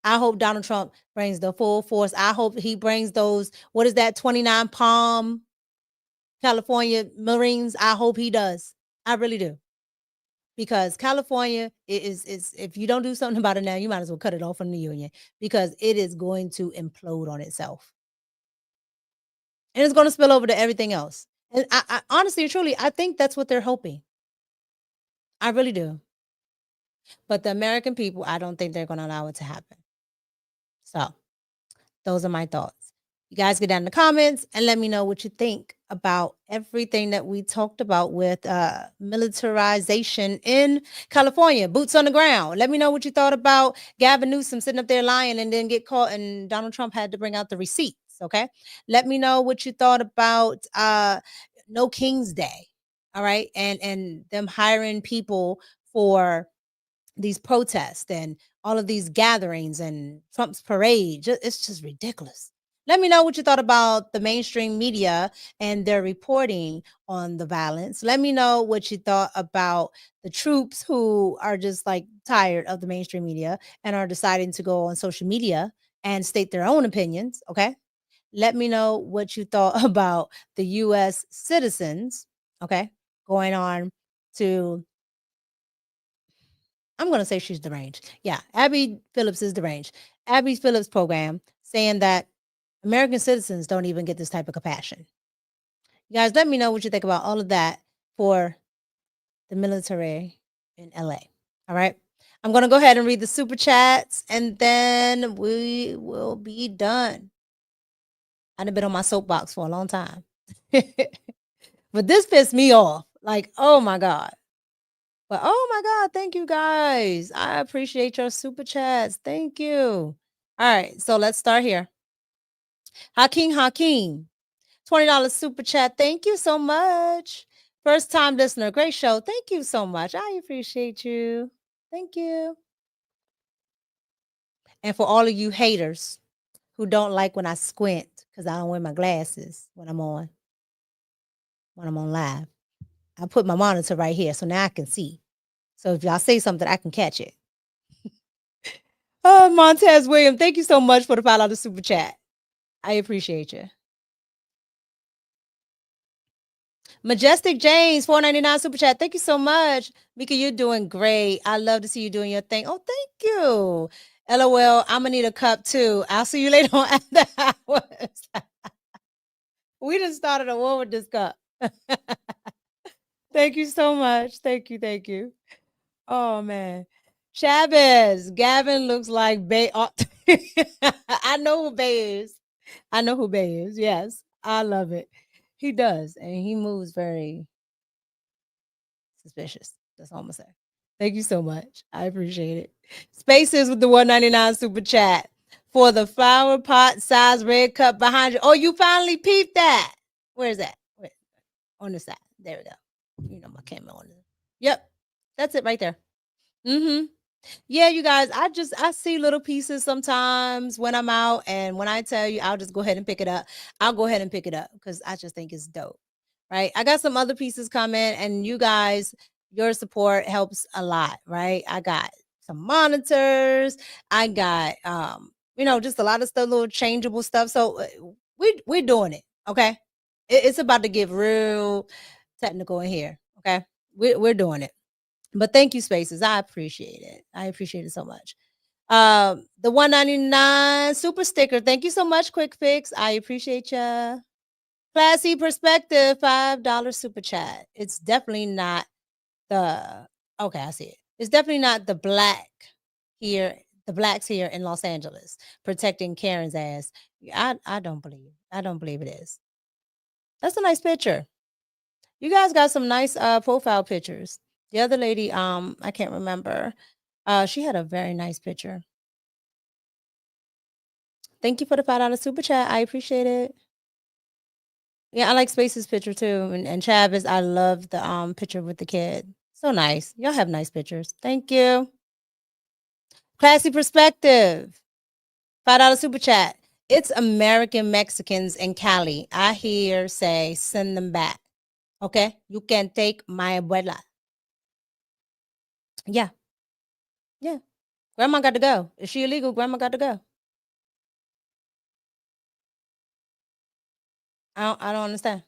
Speaker 13: I hope Donald Trump brings the full force. I hope he brings those, 29 Palm California Marines. I hope he does. I really do. Because California is if you don't do something about it now, you might as well cut it off from the union because it is going to implode on itself. And it's going to spill over to everything else. And I honestly, truly, I think that's what they're hoping. I really do. But the American people, I don't think they're going to allow it to happen. So those are my thoughts. You guys get down in the comments and let me know what you think about everything that we talked about with militarization in California, boots on the ground. Let me know what you thought about Gavin Newsom sitting up there lying and then get caught and Donald Trump had to bring out the receipts, okay? Let me know what you thought about No King's Day, all right? And them hiring people for these protests and all of these gatherings and Trump's parade. It's just ridiculous. Let me know what you thought about the mainstream media and their reporting on the violence. Let me know what you thought about the troops who are just like tired of the mainstream media and are deciding to go on social media and state their own opinions, okay? Let me know what you thought about the U.S. citizens, okay, going on to, I'm going to say she's deranged. Yeah, Abby Phillips is deranged. Abby Phillips program saying that American citizens don't even get this type of compassion. You guys, let me know what you think about all of that for the military in LA. All right. I'm going to go ahead and read the super chats and then we will be done. I've been on my soapbox for a long time. But this pissed me off. Like, oh my God. But oh my God, thank you guys. I appreciate your super chats. Thank you. All right. So let's start here. Hakeem, $20 super chat. Thank you so much. First time listener. Great show. Thank you so much. I appreciate you. Thank you. And for all of you haters who don't like when I squint because I don't wear my glasses when I'm on live, I put my monitor right here so now I can see. So if y'all say something, I can catch it. Oh, Montez William, thank you so much for the $5 super chat. I appreciate you. Majestic James, $4.99 super chat. Thank you so much. Mika, you're doing great. I love to see you doing your thing. Oh, thank you. LOL, I'm going to need a cup too. I'll see you later on after hours. We just started a war with this cup. Thank you so much. Thank you. Oh, man. Chavez, Gavin looks like Bay. I know who Bay is. Yes, I love it. He does, and he moves very suspicious. That's all I'm gonna say. Thank you so much. I appreciate it. Spaces with the $1.99 super chat for the flower pot size red cup behind you. Oh, you finally peeped that. Where's that? Where? On the side. There we go. You know my camera on it. Yep, that's it right there. Yeah, you guys, I see little pieces sometimes when I'm out, and when I tell you, I'll just go ahead and pick it up. I'll go ahead and pick it up because I just think it's dope, right? I got some other pieces coming, and you guys, your support helps a lot, right? I got some monitors, I got just a lot of stuff, little changeable stuff. So we're doing it, okay? It's about to get real technical in here, okay? We're doing it. But thank you, Spaces. I appreciate it. I appreciate it so much. The $1.99 super sticker. Thank you so much, Quick Fix. I appreciate ya. Classy Perspective, $5 super chat. It's definitely not the, okay, I see it. It's definitely not the black here, the blacks here in Los Angeles protecting Karen's ass. I don't believe. I don't believe it is. That's a nice picture. You guys got some nice profile pictures. The other lady, I can't remember. She had a very nice picture. Thank you for the $5 super chat. I appreciate it. Yeah, I like Space's picture too. And Travis, I love the picture with the kid. So nice. Y'all have nice pictures. Thank you. Classy perspective. $5 super chat. It's American Mexicans in Cali. I hear say send them back. Okay? You can take my abuela. Yeah. Yeah. Grandma got to go. Is she illegal? Grandma got to go. I don't understand.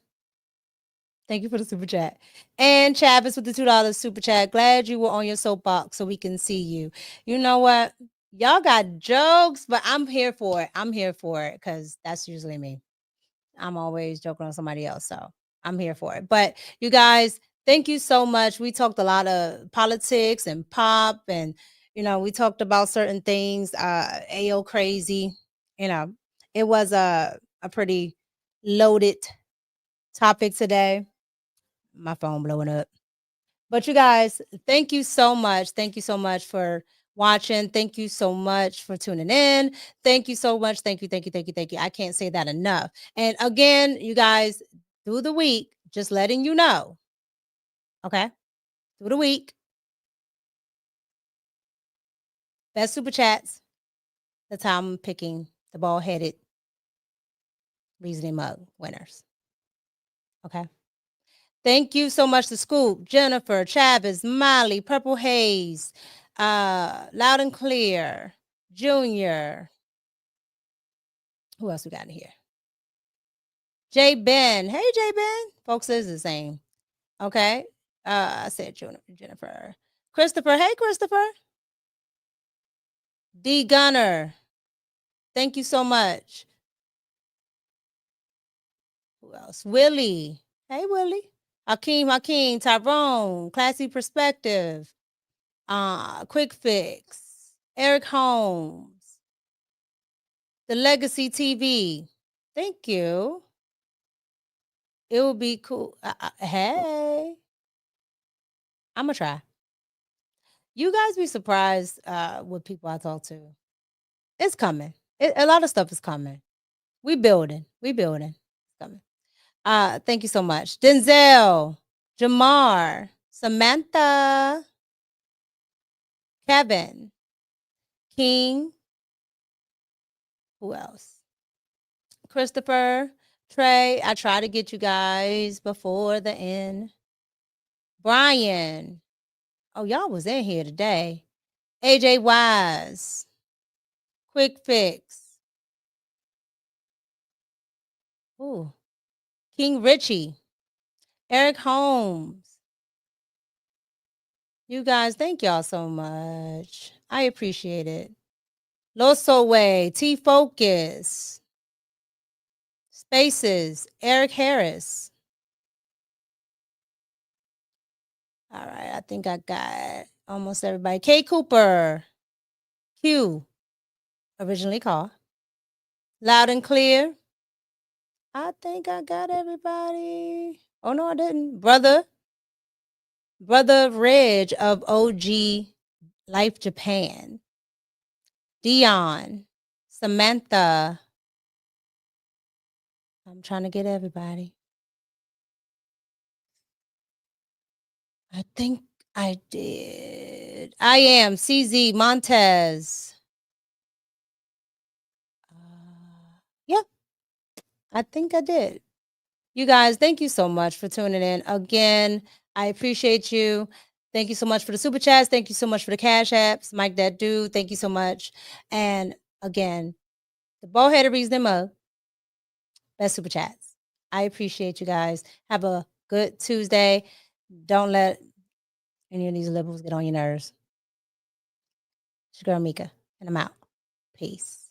Speaker 13: Thank you for the super chat. And Chavis with the $2 super chat. Glad you were on your soapbox so we can see you. You know what? Y'all got jokes, but I'm here for it. I'm here for it because that's usually me. I'm always joking on somebody else. So I'm here for it. But you guys, thank you so much. We talked a lot of politics and pop, and we talked about certain things. AO crazy. It was a pretty loaded topic today. My phone blowing up. But you guys, thank you so much. Thank you so much for watching. Thank you so much for tuning in. Thank you so much. Thank you, thank you, thank you, thank you. I can't say that enough. And again, you guys, through the week, just letting you know, okay? Through the week, best super chats. That's how I'm picking the bald-headed reasoning mug winners. Okay? Thank you so much to Scoop, Jennifer, Travis, Molly, Purple Haze, Loud and Clear, Junior. Who else we got in here? J Ben. Hey, J Ben. Folks is the same. Okay. I said Jennifer. Christopher. Hey, Christopher. D Gunner. Thank you so much. Who else? Willie. Hey, Willie. Hakeem, Tyrone, Classy Perspective, Quick Fix, Eric Holmes, The Legacy TV. Thank you. It will be cool. Hey, I'm gonna try. You guys be surprised with people I talk to. It's coming. A lot of stuff is coming. We building. It's coming. Thank you so much. Denzel, Jamar, Samantha, Kevin, King. Who else? Christopher, Trey. I try to get you guys before the end. Brian. Oh, y'all was in here today. AJ Wise. Quick Fix. Ooh. King Richie. Eric Holmes. You guys, thank y'all so much. I appreciate it. Loso Way, T Focus, Spaces, Eric Harris. All right, I think I got almost everybody. K Cooper, Q, originally called. Loud and Clear. I think I got everybody. Oh, no, I didn't. Brother Reg of OG Life Japan. Dion, Samantha. I'm trying to get everybody. I think I did. I am CZ Montez. Yeah, I think I did. You guys, thank you so much for tuning in. Again, I appreciate you. Thank you so much for the super chats. Thank you so much for the cash apps. Mike That Dude, thank you so much. And again, the Ballheaded Reasoning Mug, best super chats. I appreciate you guys. Have a good Tuesday. Don't let any of these liberals get on your nerves. It's your girl Mika, and I'm out. Peace.